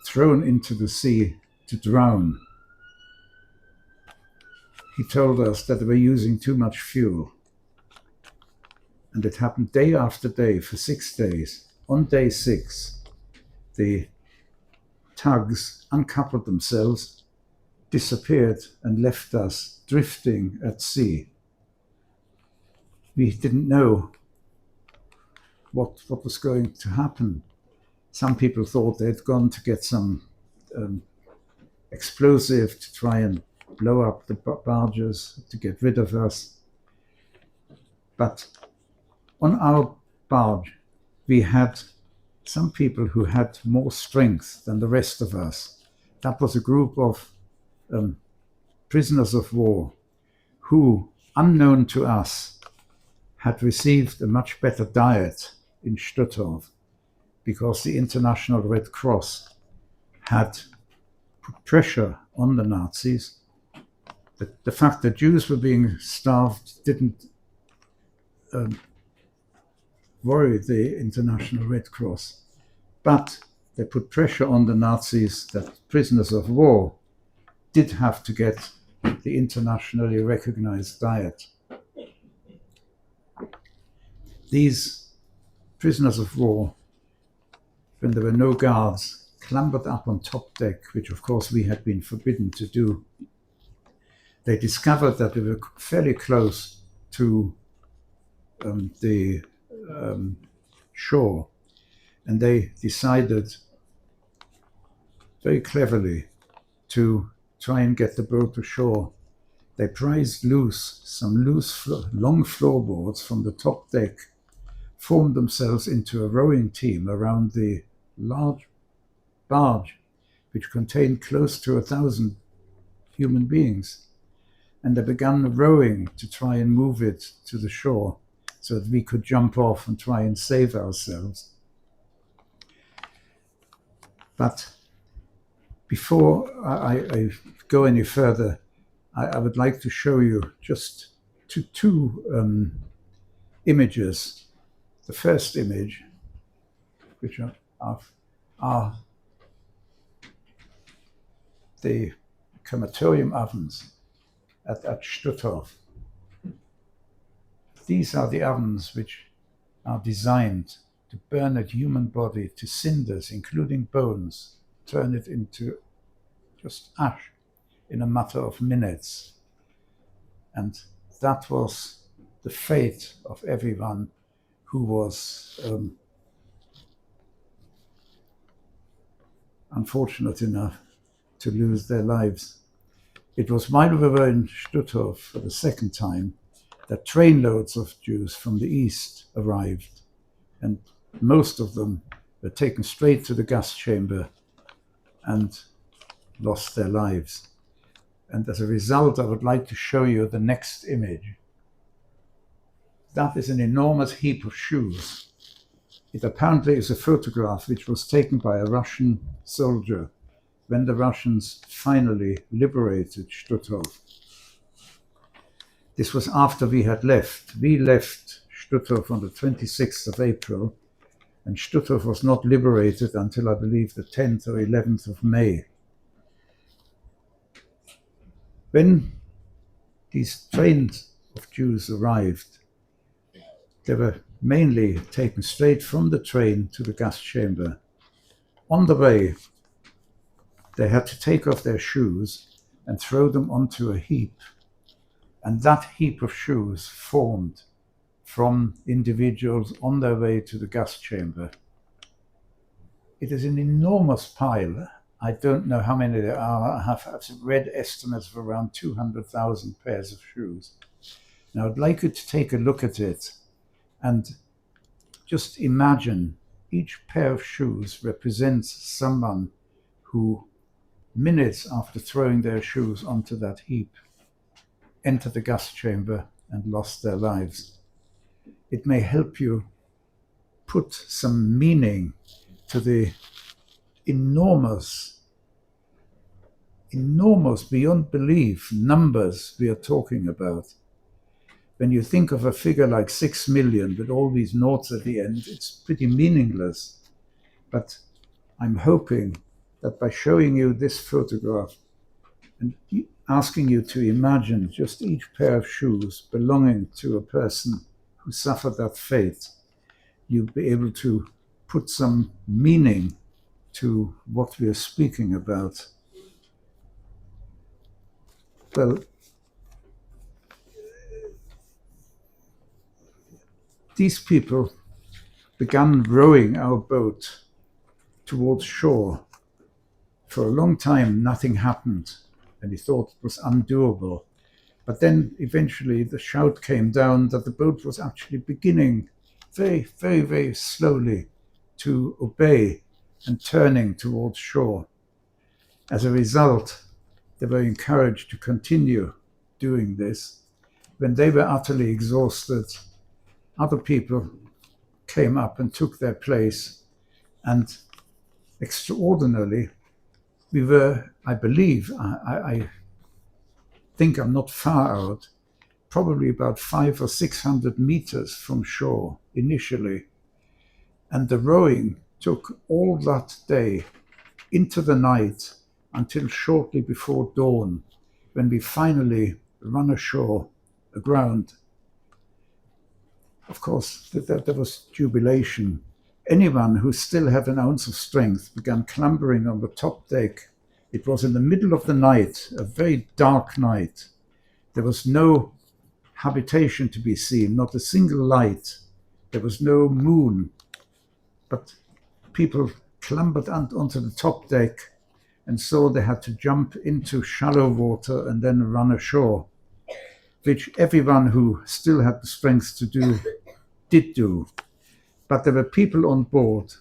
thrown into the sea to drown. He told us that they were using too much fuel. And it happened day after day for 6 days. On day 6, the tugs uncoupled themselves, disappeared, and left us drifting at sea. We didn't know what was going to happen. Some people thought they'd gone to get some explosive to try and blow up the barges to get rid of us. But on our barge, we had some people who had more strength than the rest of us. That was a group of prisoners of war who, unknown to us, had received a much better diet in Stuttgart because the International Red Cross had put pressure on the Nazis. The fact that Jews were being starved didn't worry the International Red Cross, but they put pressure on the Nazis that prisoners of war did have to get the internationally recognized diet. These prisoners of war, when there were no guards, clambered up on top deck, which of course we had been forbidden to do. They discovered that we were fairly close to the shore, and they decided very cleverly to try and get the boat to shore. They prized loose some long floorboards from the top deck, formed themselves into a rowing team around the large barge, which contained close to 1,000 human beings. And they began rowing to try and move it to the shore so that we could jump off and try and save ourselves. But before I go any further, I would like to show you just two images. The first image, which are the crematorium ovens at Stuttgart. These are the ovens which are designed to burn a human body to cinders, including bones, turn it into just ash. in a matter of minutes. And that was the fate of everyone who was unfortunate enough to lose their lives. It was while we were in Stutthof for the second time that trainloads of Jews from the east arrived, and most of them were taken straight to the gas chamber and lost their lives. And as a result, I would like to show you the next image. That is an enormous heap of shoes. It apparently is a photograph which was taken by a Russian soldier when the Russians finally liberated Stutthof. This was after we had left. We left Stutthof on the 26th of April, and Stutthof was not liberated until, I believe, the 10th or 11th of May. When these trains of Jews arrived, they were mainly taken straight from the train to the gas chamber. On the way, they had to take off their shoes and throw them onto a heap. And that heap of shoes formed from individuals on their way to the gas chamber. It is an enormous pile. I don't know how many there are. I have read estimates of around 200,000 pairs of shoes. Now I'd like you to take a look at it and just imagine each pair of shoes represents someone who, minutes after throwing their shoes onto that heap, entered the gas chamber and lost their lives. It may help you put some meaning to the enormous, beyond belief numbers we are talking about. When you think of a figure like 6 million with all these noughts at the end, it's pretty meaningless. But I'm hoping that by showing you this photograph and asking you to imagine just each pair of shoes belonging to a person who suffered that fate, you'll be able to put some meaning to what we are speaking about. Well, these people began rowing our boat towards shore. For a long time, nothing happened, and he thought it was undoable. But then eventually the shout came down that the boat was actually beginning very, very, very slowly to obey and turning towards shore. As a result, they were encouraged to continue doing this. When they were utterly exhausted, other people came up and took their place, and extraordinarily, we were, I believe, I think I'm not far out, probably about 500 or 600 meters from shore initially. And the rowing took all that day into the night until shortly before dawn, when we finally ran ashore, aground. Of course, there was jubilation. Anyone who still had an ounce of strength began clambering on the top deck. It was in the middle of the night, a very dark night. There was no habitation to be seen, not a single light. There was no moon. But people clambered onto the top deck and saw they had to jump into shallow water and then run ashore, which everyone who still had the strength to do did do. But there were people on board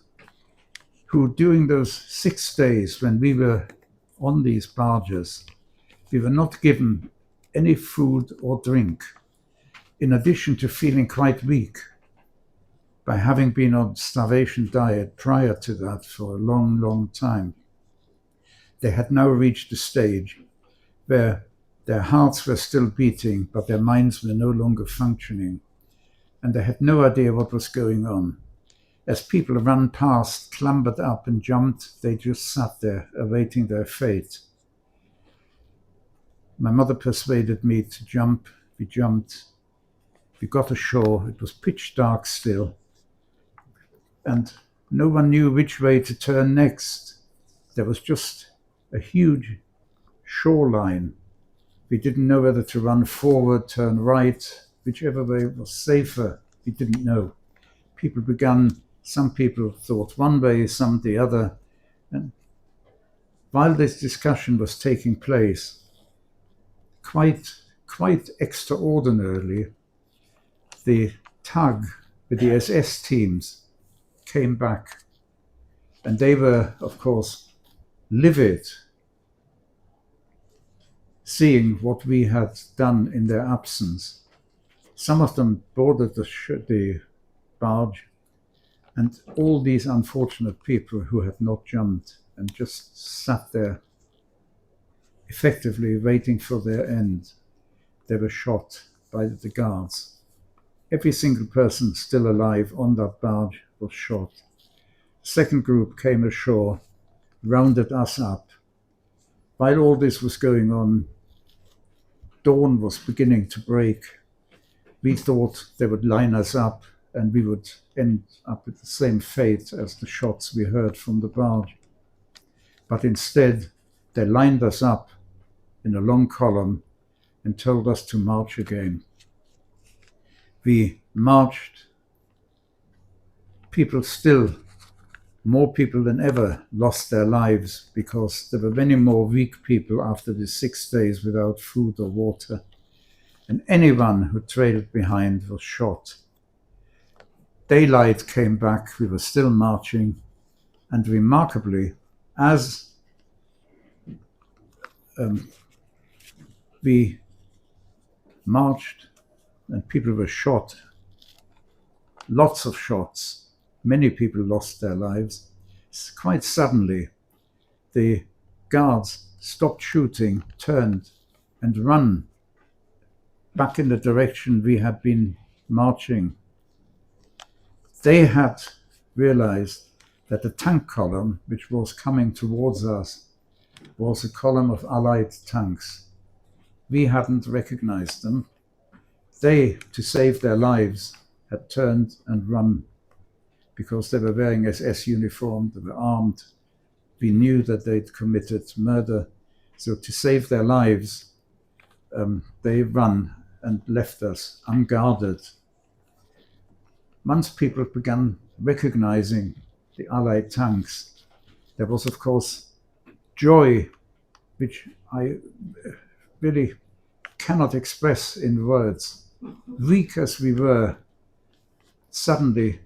who, during those 6 days when we were on these barges, we were not given any food or drink, in addition to feeling quite weak by having been on starvation diet prior to that for a long, long time. They had now reached a stage where their hearts were still beating, but their minds were no longer functioning, and they had no idea what was going on. As people ran past, clambered up and jumped, they just sat there awaiting their fate. My mother persuaded me to jump. We jumped. We got ashore. It was pitch dark still, and no one knew which way to turn next. There was just a huge shoreline. We didn't know whether to run forward, turn right, whichever way was safer. We didn't know. Some people thought one way, some the other. And while this discussion was taking place, quite extraordinarily, the tug with the SS teams came back, and they were, of course, livid, seeing what we had done in their absence. Some of them boarded the barge, and all these unfortunate people who had not jumped and just sat there, effectively waiting for their end, they were shot by the guards. Every single person still alive on that barge was shot. The second group came ashore, rounded us up. While all this was going on, dawn was beginning to break. We thought they would line us up and we would end up with the same fate as the shots we heard from the barge. But instead, they lined us up in a long column and told us to march again. We marched. More people than ever lost their lives because there were many more weak people after the 6 days without food or water. And anyone who trailed behind was shot. Daylight came back, we were still marching, and remarkably, as we marched and people were shot, lots of shots, many people lost their lives. Quite suddenly, the guards stopped shooting, turned, and ran back in the direction we had been marching. They had realized that the tank column, which was coming towards us, was a column of Allied tanks. We hadn't recognized them. They, to save their lives, had turned and run because they were wearing SS uniform, they were armed. We knew that they'd committed murder. So to save their lives, they ran and left us unguarded. Once people began recognizing the Allied tanks, there was, of course, joy, which I really cannot express in words. Weak as we were, suddenly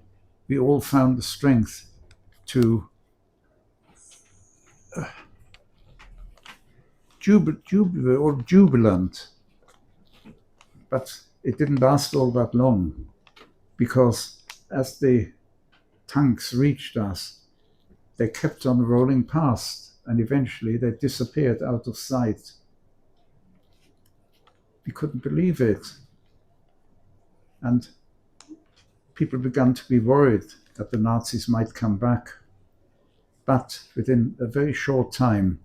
we all found the strength to jubilant. But it didn't last all that long, because as the tanks reached us, they kept on rolling past, and eventually they disappeared out of sight. We couldn't believe it. And people began to be worried that the Nazis might come back. But within a very short time,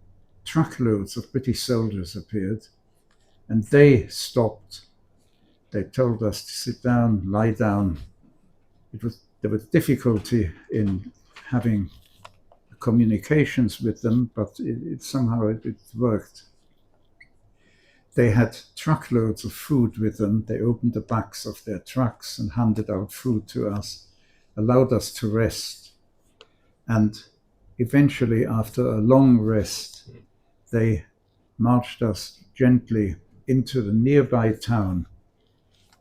truckloads of British soldiers appeared, and they stopped. They told us to sit down, lie down. There was difficulty in having communications with them, but somehow it worked. They had truckloads of food with them. They opened the backs of their trucks and handed out food to us, allowed us to rest. And eventually, after a long rest, they marched us gently into the nearby town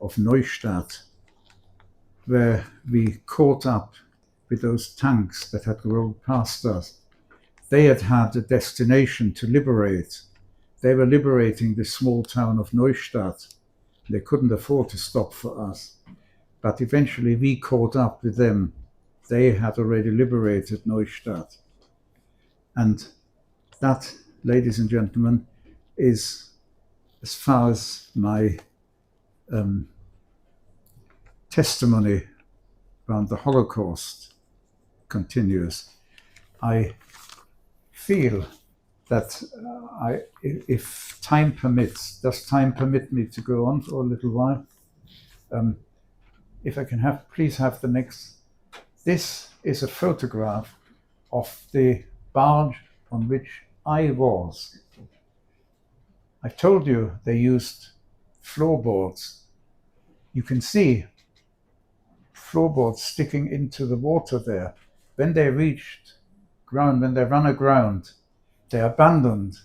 of Neustadt, where we caught up with those tanks that had rolled past us. They had had a destination to liberate. They were liberating the small town of Neustadt. They couldn't afford to stop for us. But eventually we caught up with them. They had already liberated Neustadt. And that, ladies and gentlemen, is as far as my testimony around the Holocaust continues. I feel that if time permits, does time permit me to go on for a little while? If I can please have the next. This is a photograph of the barge on which I was. I told you they used floorboards. You can see floorboards sticking into the water there. When they reached ground, when they ran aground, they abandoned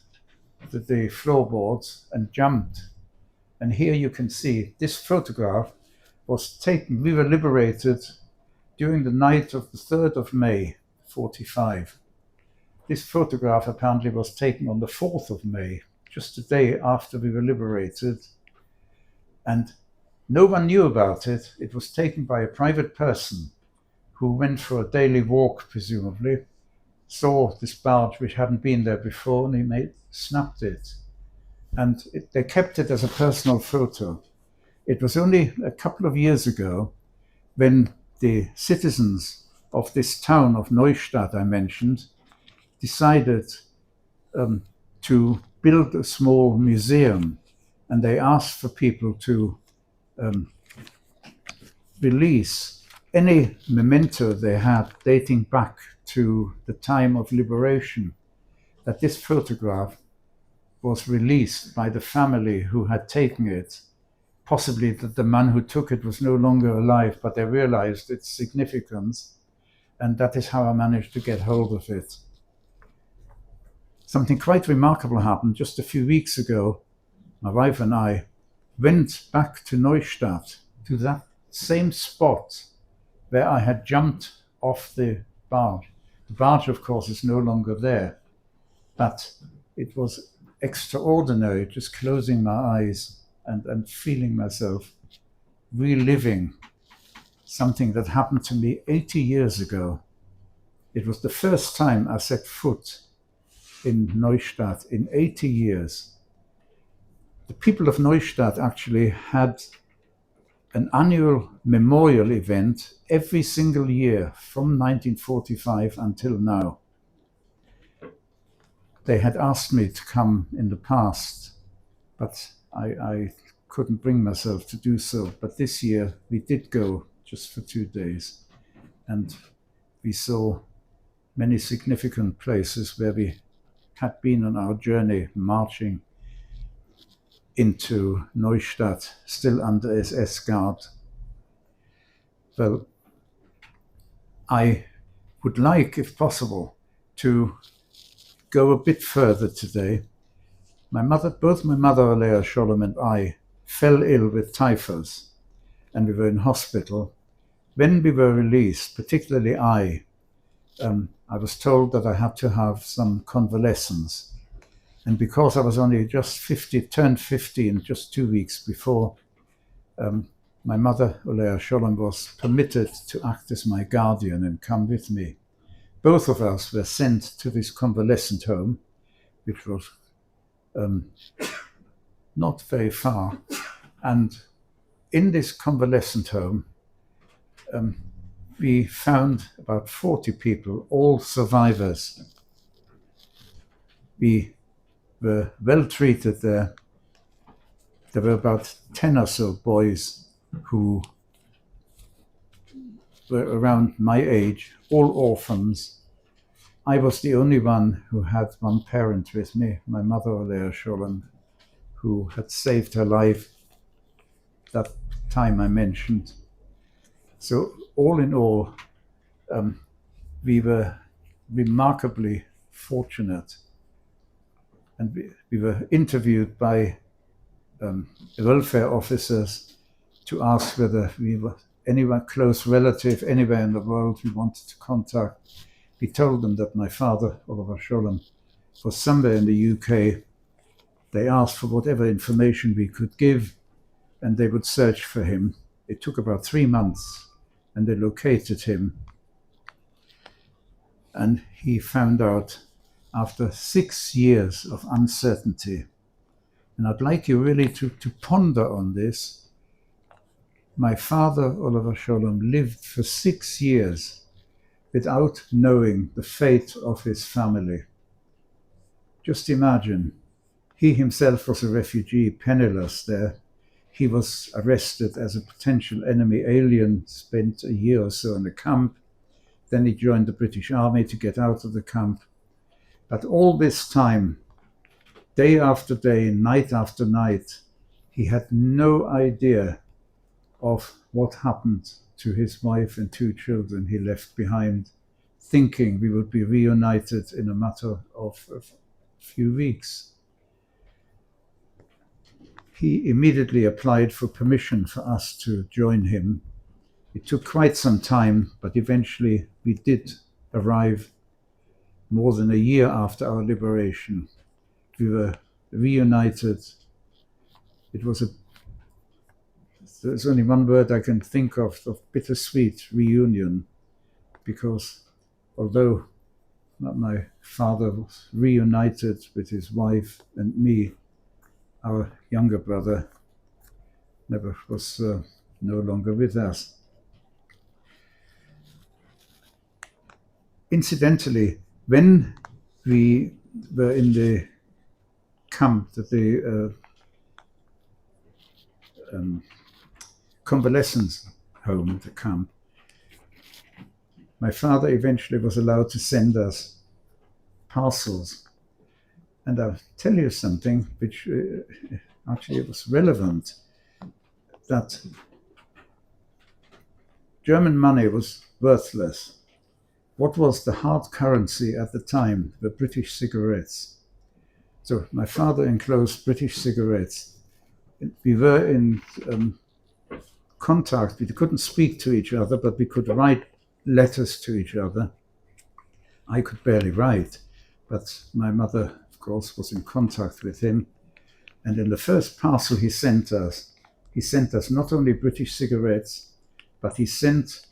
the floorboards and jumped. And here you can see this photograph was taken. We were liberated during the night of the 3rd of May, 45. This photograph apparently was taken on the 4th of May, just a day after we were liberated. And no one knew about it. It was taken by a private person who went for a daily walk, presumably, saw this barge which hadn't been there before, and he snapped it. And they kept it as a personal photo. It was only a couple of years ago when the citizens of this town of Neustadt I mentioned decided to build a small museum, and they asked for people to release any memento they had dating back to the time of liberation, that this photograph was released by the family who had taken it. Possibly that the man who took it was no longer alive, but they realized its significance, and that is how I managed to get hold of it. Something quite remarkable happened just a few weeks ago. My wife and I went back to Neustadt, to that same spot where I had jumped off the barge. The barge, of course, is no longer there, but it was extraordinary, just closing my eyes and feeling myself reliving something that happened to me 80 years ago. It was the first time I set foot in Neustadt in 80 years. The people of Neustadt actually had an annual memorial event every single year from 1945 until now. They had asked me to come in the past, but I couldn't bring myself to do so. But this year we did go just for 2 days, and we saw many significant places where we had been on our journey, marching into Neustadt, still under SS guard. Well, I would like, if possible, to go a bit further today. Both my mother, Alea Sholem, and I fell ill with typhus, and we were in hospital. When we were released, particularly I was told that I had to have some convalescence. And because I was only just turned 15, just 2 weeks before, my mother, Alea Sholem, was permitted to act as my guardian and come with me. Both of us were sent to this convalescent home, which was not very far. And in this convalescent home, we found about 40 people, all survivors. We were well treated there. There were about 10 or so boys who were around my age, all orphans. I was the only one who had one parent with me, my mother, Alea Sholem, who had saved her life that time I mentioned. So all in all, we were remarkably fortunate. And we were interviewed by welfare officers to ask whether we were anyone close relative anywhere in the world we wanted to contact. We told them that my father, Oliver Sholem, was somewhere in the UK. They asked for whatever information we could give, and they would search for him. It took about 3 months, and they located him. And he found out after 6 years of uncertainty. And I'd like you really to ponder on this. My father, Oliver Sholem, lived for 6 years without knowing the fate of his family. Just imagine, he himself was a refugee, penniless there. He was arrested as a potential enemy alien, spent a year or so in a camp. Then he joined the British Army to get out of the camp. But all this time, day after day, night after night, he had no idea of what happened to his wife and 2 children he left behind, thinking we would be reunited in a matter of a few weeks. He immediately applied for permission for us to join him. It took quite some time, but eventually we did arrive more than a year after our liberation. We were reunited. There's only one word I can think of bittersweet reunion, because although my father was reunited with his wife and me, our younger brother was no longer with us. Incidentally, when we were in the camp, the convalescence home, the camp, my father eventually was allowed to send us parcels. And I'll tell you something which actually was relevant, that German money was worthless. What was the hard currency at the time? The British cigarettes. So my father enclosed British cigarettes. We were in contact. We couldn't speak to each other, but we could write letters to each other. I could barely write, but my mother, of course, was in contact with him. And in the first parcel he sent us not only British cigarettes, but he sent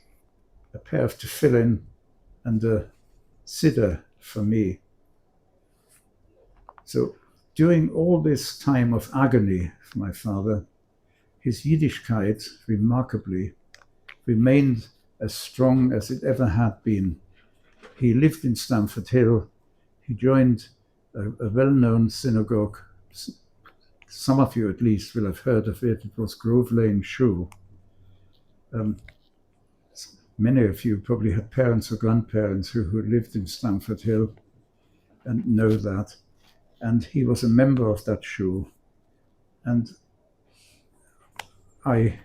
a pair of tefillin and a siddur for me. So during all this time of agony for my father, his Yiddishkeit remarkably remained as strong as it ever had been. He lived in Stamford Hill. He joined a well-known synagogue. Some of you at least will have heard of it. It was Grove Lane Shul. Many of you probably had parents or grandparents who lived in Stamford Hill and know that. And he was a member of that shul. And I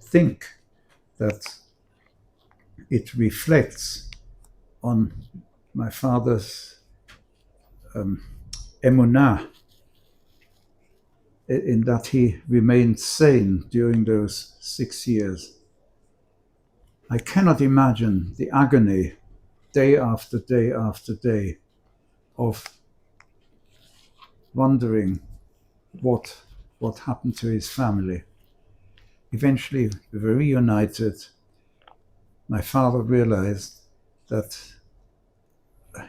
think that it reflects on my father's emunah, in that he remained sane during those 6 years. I cannot imagine the agony, day after day after day, of wondering what happened to his family. Eventually, we were reunited. My father realized that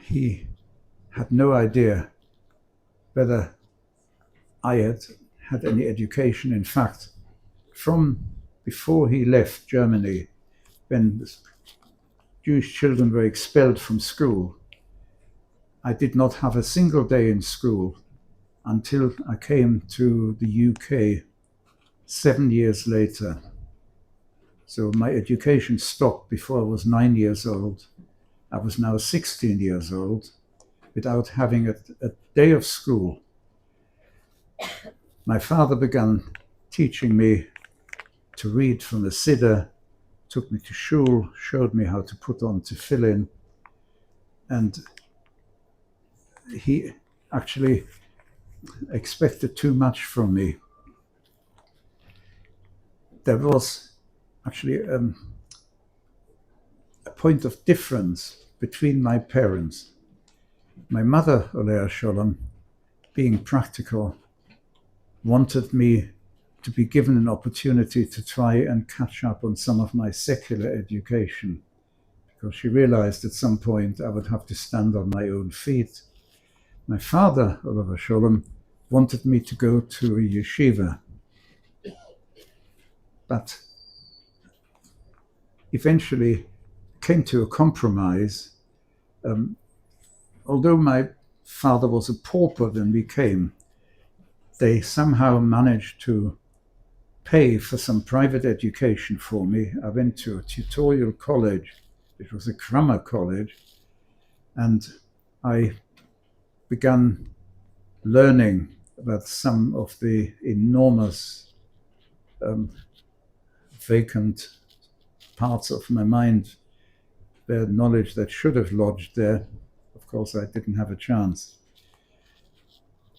he had no idea whether I had any education. In fact, from before he left Germany, when Jewish children were expelled from school, I did not have a single day in school until I came to the UK 7 years later. So my education stopped before I was 9 years old. I was now 16 years old without having a day of school. My father began teaching me to read from the siddur, took me to shul, showed me how to put on tefillin, and he actually expected too much from me. There was actually a point of difference between my parents. My mother, Olea Sholem, being practical, wanted me to be given an opportunity to try and catch up on some of my secular education, because she realized at some point I would have to stand on my own feet. My father, Olea Sholem, wanted me to go to a yeshiva, but eventually came to a compromise. Although my father was a pauper when we came, they somehow managed to pay for some private education for me. I went to a tutorial college, which was a grammar college, and I began learning about some of the enormous vacant parts of my mind, the knowledge that should have lodged there. Of course, I didn't have a chance.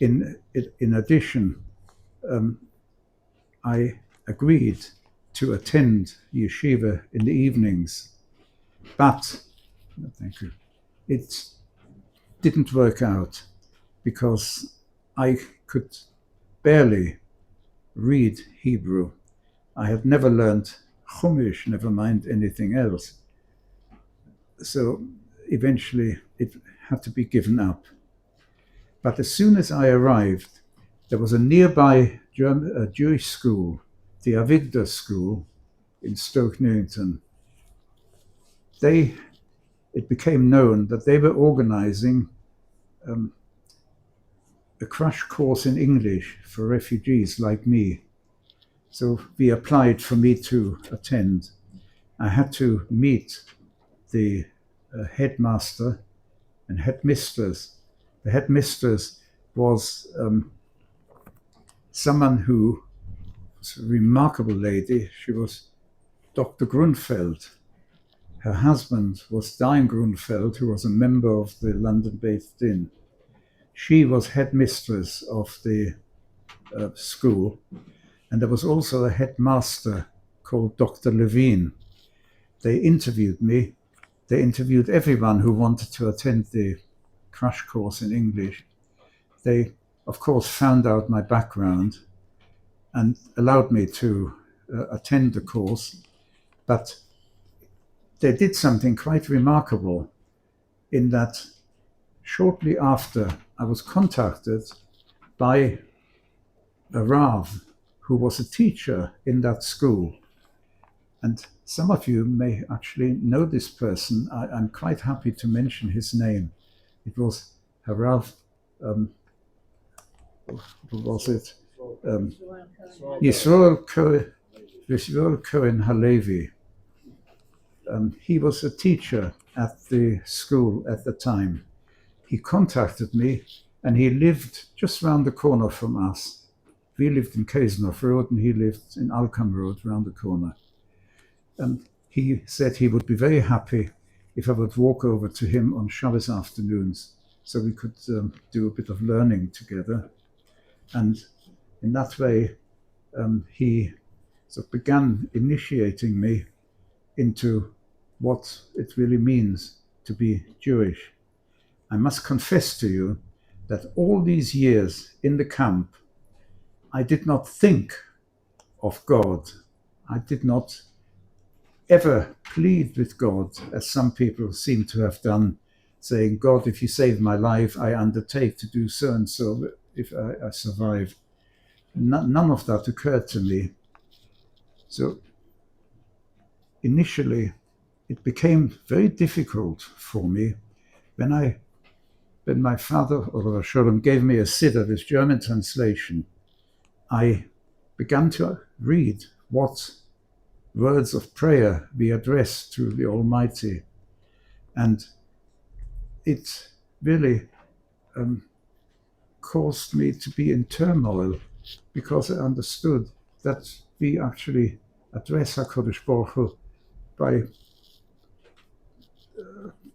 In addition, I agreed to attend yeshiva in the evenings, but thank you, it didn't work out because I could barely read Hebrew. I had never learned Chumash, never mind anything else. So eventually it had to be given up. But as soon as I arrived, there was a nearby Jewish school, the Avigdor School in Stoke Newington. It became known that they were organizing a crash course in English for refugees like me. So we applied for me to attend. I had to meet the headmaster and headmistress. The headmistress was someone who was a remarkable lady. She was Dr. Grunfeld. Her husband was Diane Grunfeld, who was a member of the London Beth Din. She was headmistress of the school, and there was also a headmaster called Dr. Levine. They interviewed me. They interviewed everyone who wanted to attend the crash course in English. They, of course, found out my background and allowed me to attend the course, but they did something quite remarkable in that shortly after I was contacted by a Rav who was a teacher in that school. And some of you may actually know this person. I'm quite happy to mention his name. It was Rav, who was it? Yisroel Cohen Halevi. He was a teacher at the school at the time. He contacted me, and he lived just round the corner from us. We lived in Kazenhof Road, and he lived in Alcam Road, round the corner. And he said he would be very happy if I would walk over to him on Shabbos afternoons, so we could do a bit of learning together. And in that way, he sort of began initiating me into what it really means to be Jewish. I must confess to you that all these years in the camp, I did not think of God. I did not ever plead with God, as some people seem to have done, saying, God, if you save my life, I undertake to do so and so if I survive. None of that occurred to me. So initially, it became very difficult for me when my father, or Shalom, gave me a siddur, this German translation. I began to read what words of prayer we address to the Almighty. And it really caused me to be in turmoil, because I understood that we actually address HaKadosh Baruch Hu by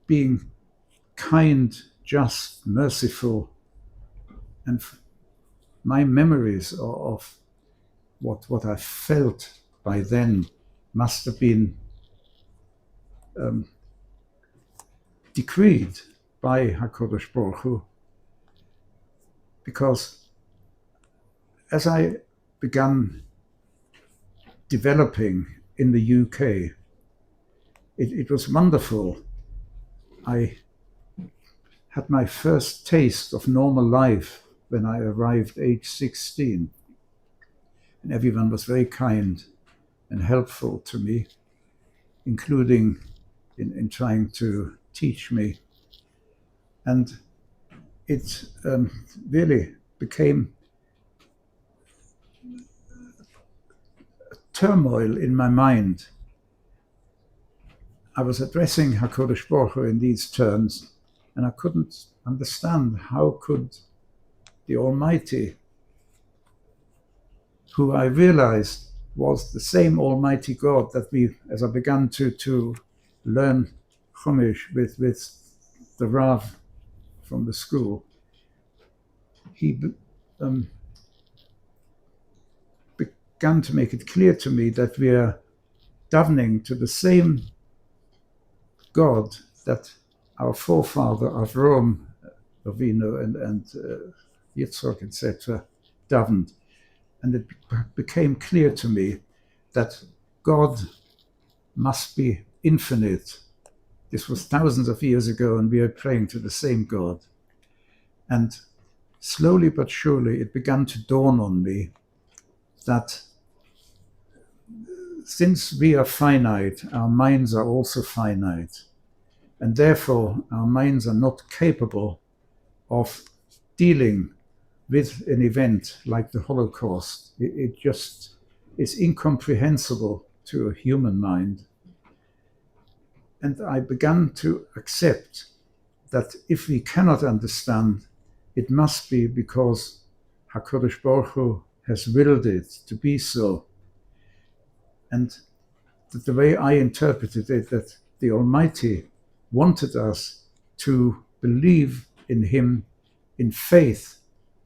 being kind, just, merciful. And my memories of what I felt by then must have been decreed by HaKadosh Baruch Hu, because as I began developing in the UK, it was wonderful. I had my first taste of normal life when I arrived age 16. And everyone was very kind and helpful to me, including in trying to teach me. And it really became a turmoil in my mind. I was addressing HaKadosh Baruch Hu in these terms, and I couldn't understand how could the Almighty, who I realized was the same Almighty God that as I began to learn Chumash with the Rav from the school, he began to make it clear to me that we are davening to the same God that our forefather Avram Avinu and Yitzhak, etc., davened. And it became clear to me that God must be infinite. This was thousands of years ago, and we are praying to the same God. And slowly but surely it began to dawn on me that since we are finite, our minds are also finite. And therefore, our minds are not capable of dealing with an event like the Holocaust. It just is incomprehensible to a human mind. And I began to accept that if we cannot understand, it must be because HaKadosh Baruch Hu has willed it to be so. And that the way I interpreted it, that the Almighty wanted us to believe in Him in faith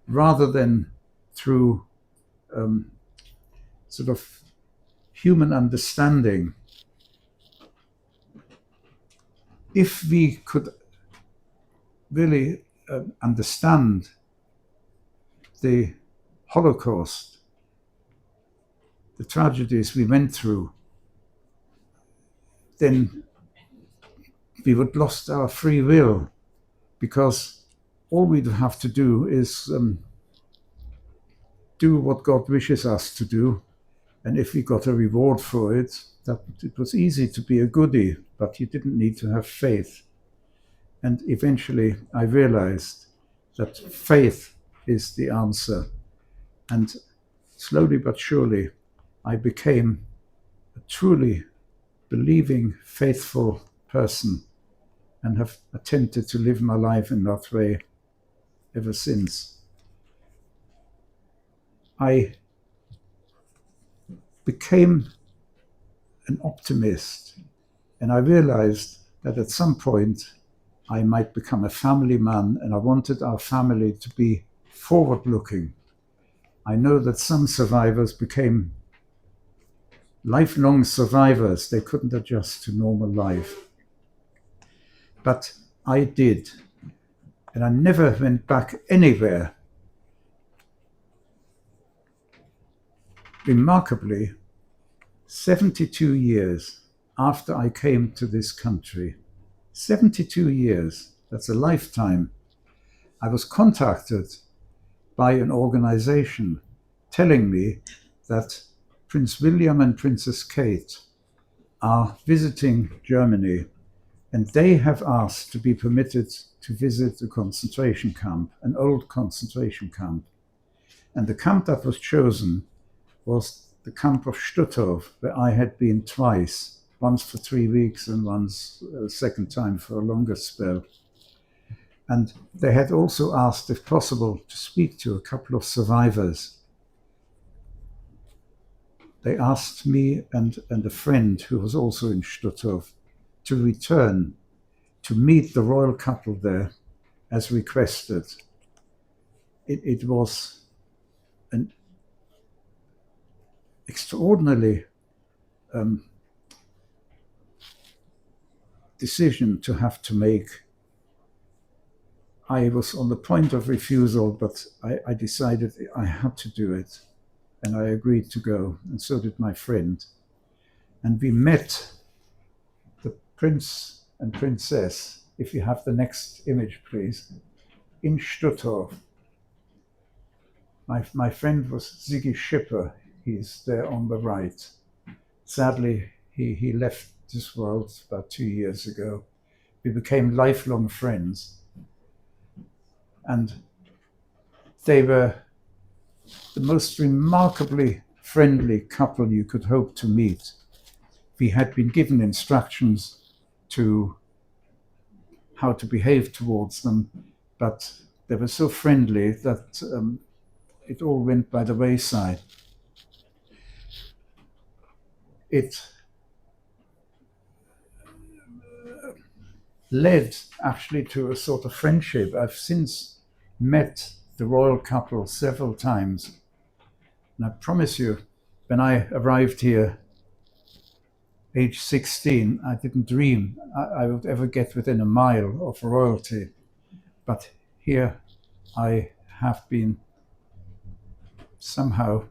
rather than through sort of human understanding. If we could really understand the Holocaust, the tragedies we went through, then we would lost our free will, because all we'd have to do is do what God wishes us to do. And if we got a reward for it, that it was easy to be a goodie, but you didn't need to have faith. And eventually I realized that faith is the answer. And slowly but surely I became a truly believing, faithful person, and have attempted to live my life in that way ever since. I became an optimist, and I realized that at some point I might become a family man, and I wanted our family to be forward-looking. I know that some survivors became lifelong survivors. They couldn't adjust to normal life. But I did, and I never went back anywhere. Remarkably, 72 years after I came to this country, 72 years, that's a lifetime, I was contacted by an organization telling me that Prince William and Princess Kate are visiting Germany, and they have asked to be permitted to visit a concentration camp, an old concentration camp. And the camp that was chosen was the camp of Stutthof, where I had been twice, once for 3 weeks and once a second time for a longer spell. And they had also asked, if possible, to speak to a couple of survivors. They asked me and a friend who was also in Stutthof to return to meet the royal couple there as requested. It was an extraordinarily decision to have to make. I was on the point of refusal, but I decided I had to do it, and I agreed to go, and so did my friend. And we met the prince and princess, if you have the next image, please, in Stutthof. My friend was Ziggy Schipper. He's there on the right. Sadly, he left this world about 2 years ago. We became lifelong friends. And they were the most remarkably friendly couple you could hope to meet. We had been given instructions to how to behave towards them, but they were so friendly that it all went by the wayside. It led actually to a sort of friendship. I've since met the royal couple several times. And I promise you, when I arrived here, age 16, I didn't dream I would ever get within a mile of royalty. But here I have been somehow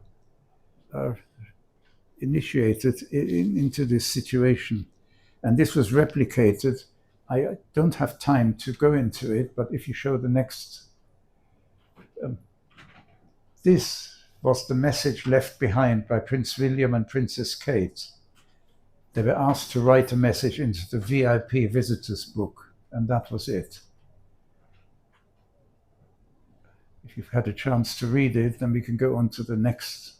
initiated into this situation. And this was replicated. I don't have time to go into it, but if you show the next, this was the message left behind by Prince William and Princess Kate. They were asked to write a message into the VIP visitors book, and that was it. If you've had a chance to read it, then we can go on to the next,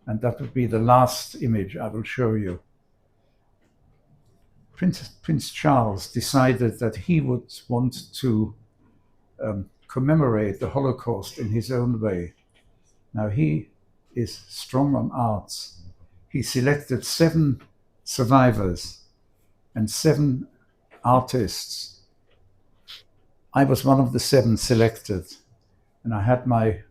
and that would be the last image I will show you. Prince Charles decided that he would want to commemorate the Holocaust in his own way. Now, he is strong on arts. He selected 7 survivors and 7 artists. I was one of the 7 selected, and I had my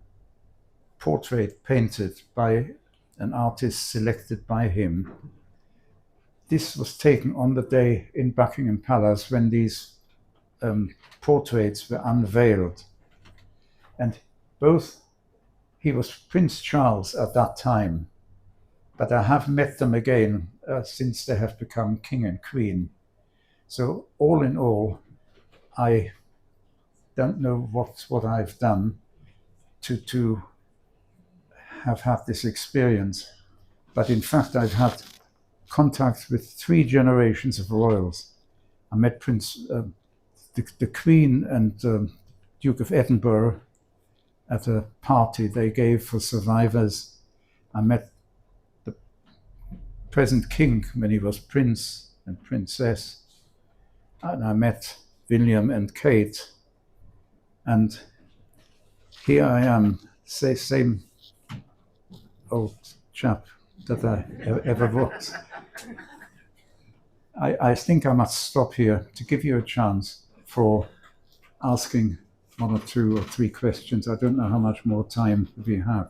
portrait painted by an artist selected by him. This was taken on the day in Buckingham Palace when these portraits were unveiled. And he was Prince Charles at that time, but I have met them again since they have become king and queen. So all in all, I don't know what I've done to have had this experience, but in fact I've had contact with 3 generations of royals. I met the Queen and Duke of Edinburgh at a party they gave for survivors. I met the present king when he was prince and princess, and I met William and Kate. And here I am, same old chap that I ever was. I think I must stop here to give you a chance for asking 1 or 2 or 3 questions. I don't know how much more time we have.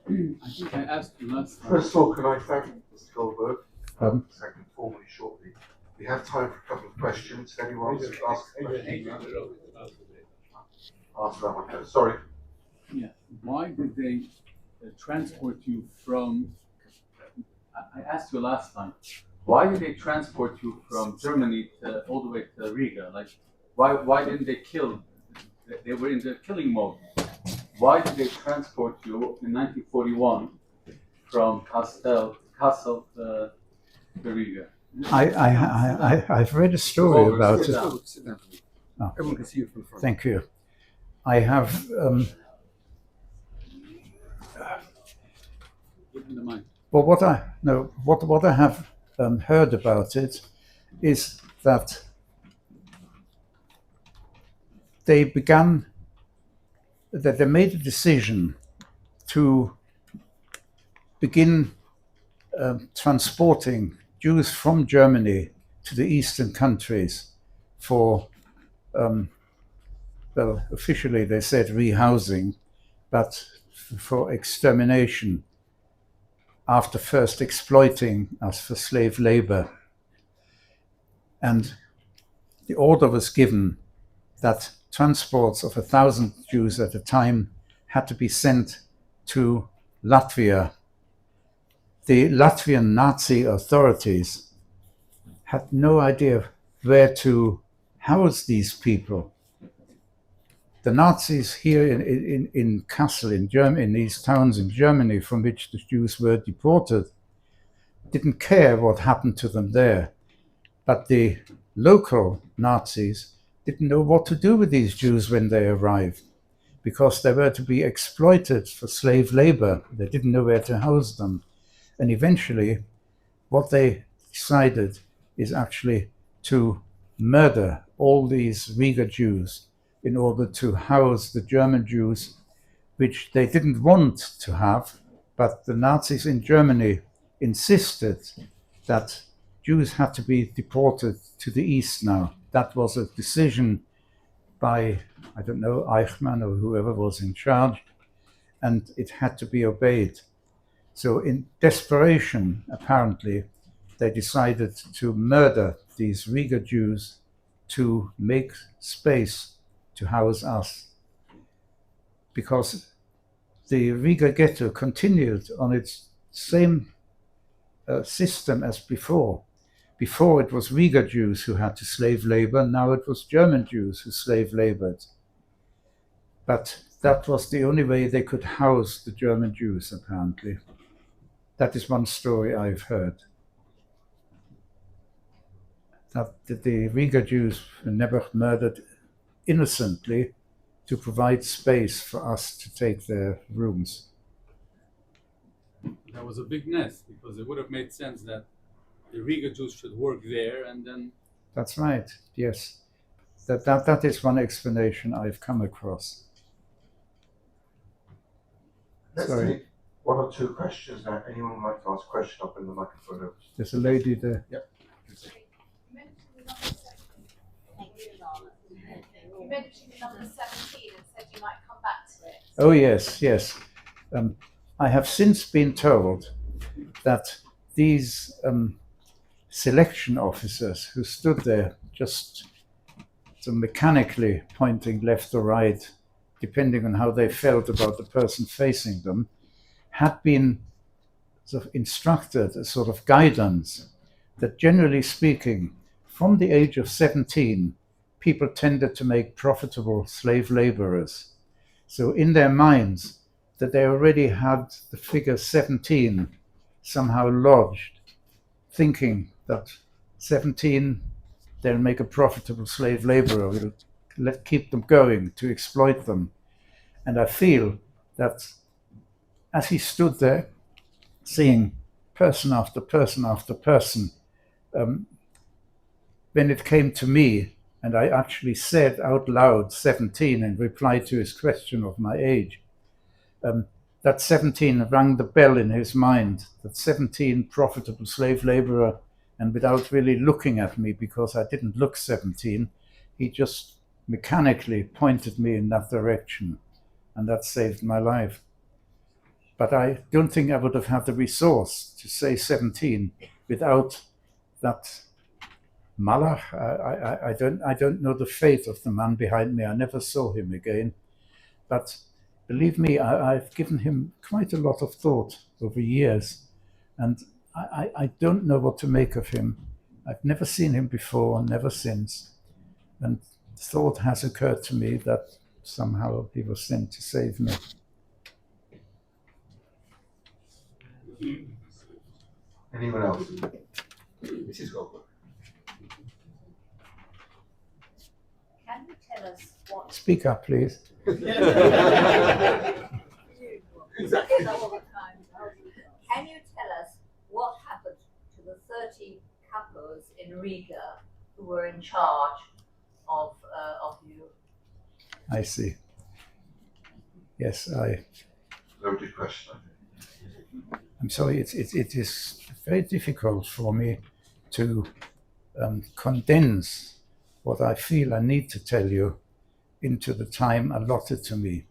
I think I asked you last time. First of all, can I thank Mr. Goldberg? Pardon? Second, formally, shortly. We have time for a couple of questions. Anyone wants to ask a question? Ask that one first. Sorry. Yeah. Why did they transport you from? I asked you last time. Why did they transport you from Germany all the way to Riga? Like, why didn't they kill? They were in the killing mode. Why did they transport you in 1941 from Castle to Riga? I've read a story about it. Sit down. Oh. Everyone can see you from the front. Thank you. I have Give him the mic. well, what I have heard about it is that they made a decision to begin transporting Jews from Germany to the eastern countries for, well, officially they said rehousing, but for extermination, after first exploiting us for slave labor. And the order was given that transports of 1,000 Jews at a time had to be sent to Latvia. The Latvian Nazi authorities had no idea where to house these people. The Nazis here in Kassel, in Germany, in these towns in Germany from which the Jews were deported, didn't care what happened to them there. But the local Nazis didn't know what to do with these Jews when they arrived, because they were to be exploited for slave labor. They didn't know where to house them. And eventually, what they decided is actually to murder all these Riga Jews in order to house the German Jews, which they didn't want to have, but the Nazis in Germany insisted that Jews had to be deported to the east now. That was a decision by, I don't know, Eichmann or whoever was in charge, and it had to be obeyed. So in desperation, apparently, they decided to murder these Riga Jews to make space to house us. Because the Riga ghetto continued on its same system as before. Before it was Riga Jews who had to slave labor, now it was German Jews who slave labored. But that was the only way they could house the German Jews, apparently. That is one story I've heard. That the Riga Jews were never murdered innocently to provide space for us to take their rooms. That was a big mess, because it would have made sense that the Riga Jews should work there and then... That's right, yes. That is one explanation I've come across. Let's Sorry. take one or two questions now. Anyone would like to ask a question, up in the microphone over. There's a lady there. Yep. You mentioned number 17 and said you might come back to it. Oh, yes, yes. I have since been told that these selection officers who stood there just mechanically pointing left or right, depending on how they felt about the person facing them, had been sort of instructed, a sort of guidance, that generally speaking, from the age of 17, people tended to make profitable slave laborers. So in their minds, that they already had the figure 17 somehow lodged, thinking that 17, they'll make a profitable slave laborer, we'll keep them going to exploit them. And I feel that as he stood there, seeing person after person after person, when it came to me, and I actually said out loud 17 in reply to his question of my age, that 17 rang the bell in his mind, that 17 profitable slave laborer, and without really looking at me, because I didn't look 17, he just mechanically pointed me in that direction, and that saved my life. But I don't think I would have had the resource to say 17 without that Malach. I don't know the fate of the man behind me. I never saw him again. But believe me, I've given him quite a lot of thought over years, and I don't know what to make of him. I've never seen him before, never since. And thought has occurred to me that somehow he was sent to save me. Anyone else? Mrs. Goldberg. Can you tell us what... Speak up, please. Exactly. Can you tell us what happened to the 30 couples in Riga who were in charge of you? I see. Yes, Loaded question. I'm sorry, it is very difficult for me to condense what I feel I need to tell you into the time allotted to me.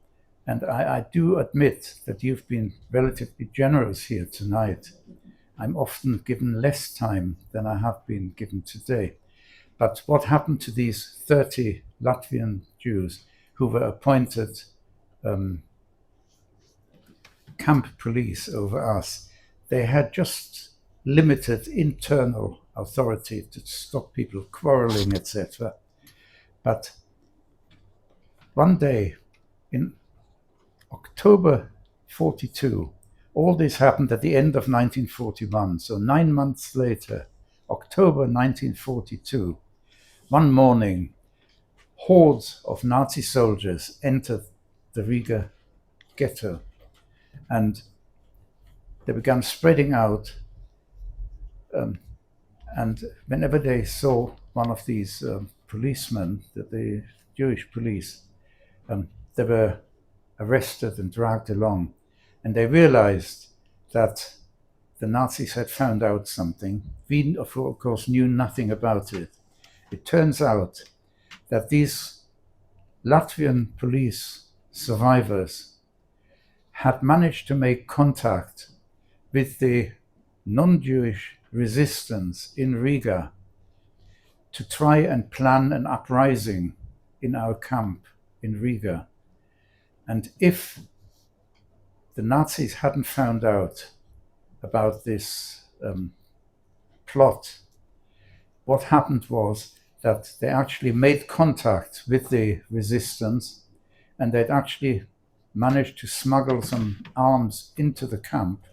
And I do admit that you've been relatively generous here tonight. I'm often given less time than I have been given today. But what happened to these 30 Latvian Jews who were appointed camp police over us? They had just limited internal authority to stop people quarreling, etc. But one day in October 42, all this happened at the end of 1941, so 9 months later, October 1942, one morning, hordes of Nazi soldiers entered the Riga ghetto, and they began spreading out, and whenever they saw one of these policemen, that they Jewish police. They were arrested and dragged along, and they realized that the Nazis had found out something. We, of course, knew nothing about it. It turns out that these Latvian police survivors had managed to make contact with the non-Jewish resistance in Riga to try and plan an uprising in our camp in Riga. And if the Nazis hadn't found out about this plot, what happened was that they actually made contact with the resistance, and they'd actually managed to smuggle some arms into the camp,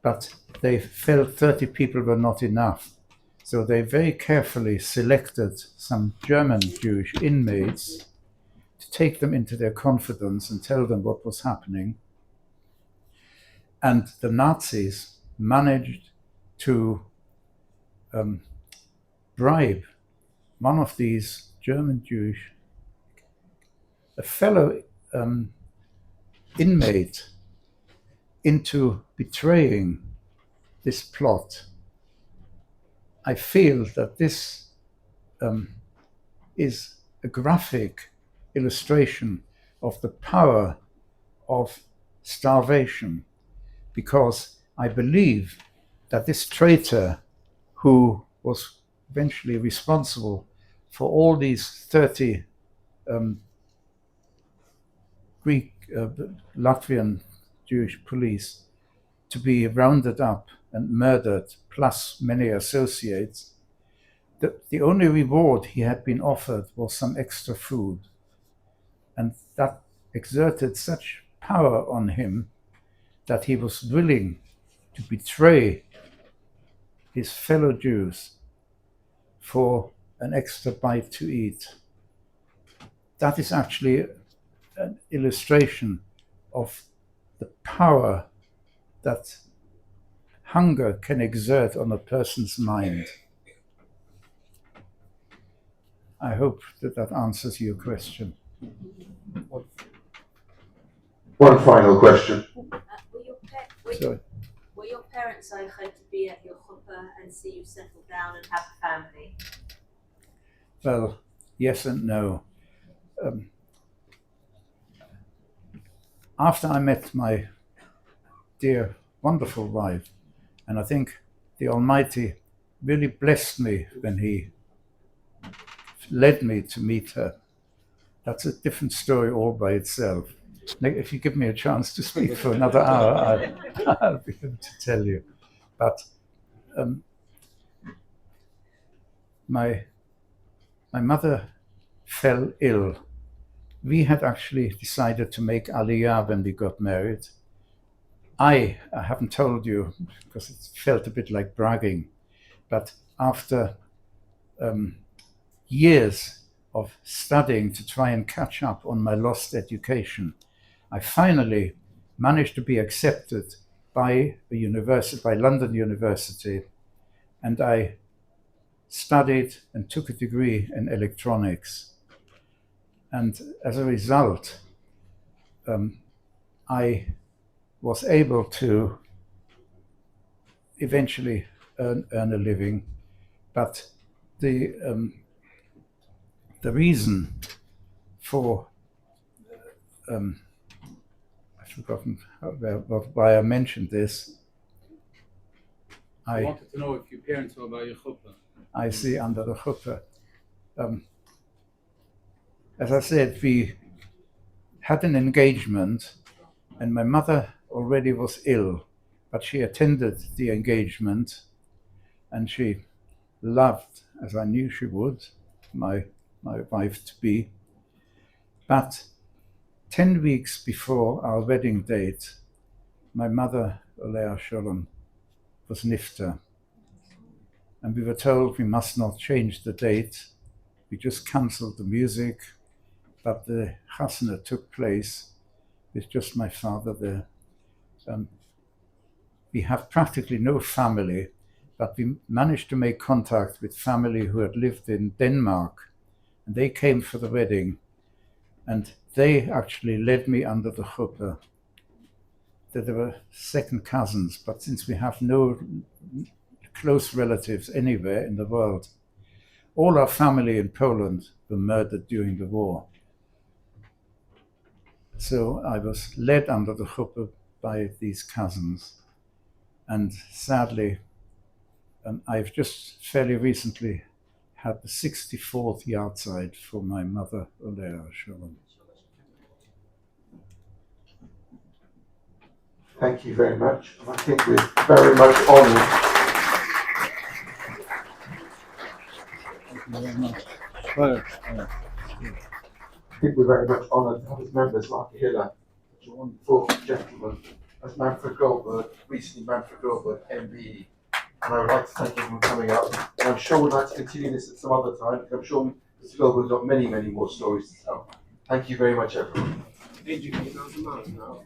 but they felt 30 people were not enough. So they very carefully selected some German Jewish inmates to take them into their confidence and tell them what was happening. And the Nazis managed to bribe one of these German Jewish, a fellow inmate, into betraying this plot. I feel that this is a graphic illustration of the power of starvation, because I believe that this traitor, who was eventually responsible for all these 30 Greek, Latvian Jewish police to be rounded up and murdered, plus many associates, the only reward he had been offered was some extra food. And that exerted such power on him that he was willing to betray his fellow Jews for an extra bite to eat. That is actually an illustration of the power that hunger can exert on a person's mind. I hope that that answers your question. One final question. Were your parents okay to be at your chuppah and see you settle down and have a family? Well, yes and no. After I met my dear, wonderful wife, and I think the Almighty really blessed me when He led me to meet her. That's a different story all by itself. If you give me a chance to speak for another hour, I'll be able to tell you. But my mother fell ill. We had actually decided to make Aliyah when we got married. I haven't told you because it felt a bit like bragging, but after years of studying to try and catch up on my lost education, I finally managed to be accepted by the university, by London University, and I studied and took a degree in electronics. And as a result, I was able to eventually earn a living, but the reason for I've forgotten why I mentioned this. I wanted to know if your parents were by your chuppah. I see, under the chuppah. As I said, we had an engagement, and my mother already was ill, but she attended the engagement, and she loved, as I knew she would, my wife-to-be. But 10 weeks before our wedding date, my mother, Olea Sholem, was nifta. And we were told we must not change the date. We just cancelled the music, but the chasna took place with just my father there. We have practically no family, but we managed to make contact with family who had lived in Denmark and they came for the wedding, and they actually led me under the chuppah. They were second cousins, but since we have no close relatives anywhere in the world, all our family in Poland were murdered during the war. So I was led under the chuppah by these cousins, and sadly, I've just fairly recently had the 64th yahrzeit for my mother, Olea Shalom. Thank you very much. And I think we're very much honoured. Thank you very much. Well, I think we're very much honoured to have as members like Hilla, such a wonderful gentleman, as Manfred Goldberg, recently Manfred Goldberg MBE. And I would like to thank everyone for coming up. And I'm sure we'd like to continue this at some other time, because I'm sure Mr. Goldberg's got many, many more stories to tell. Thank you very much, everyone. Educator now.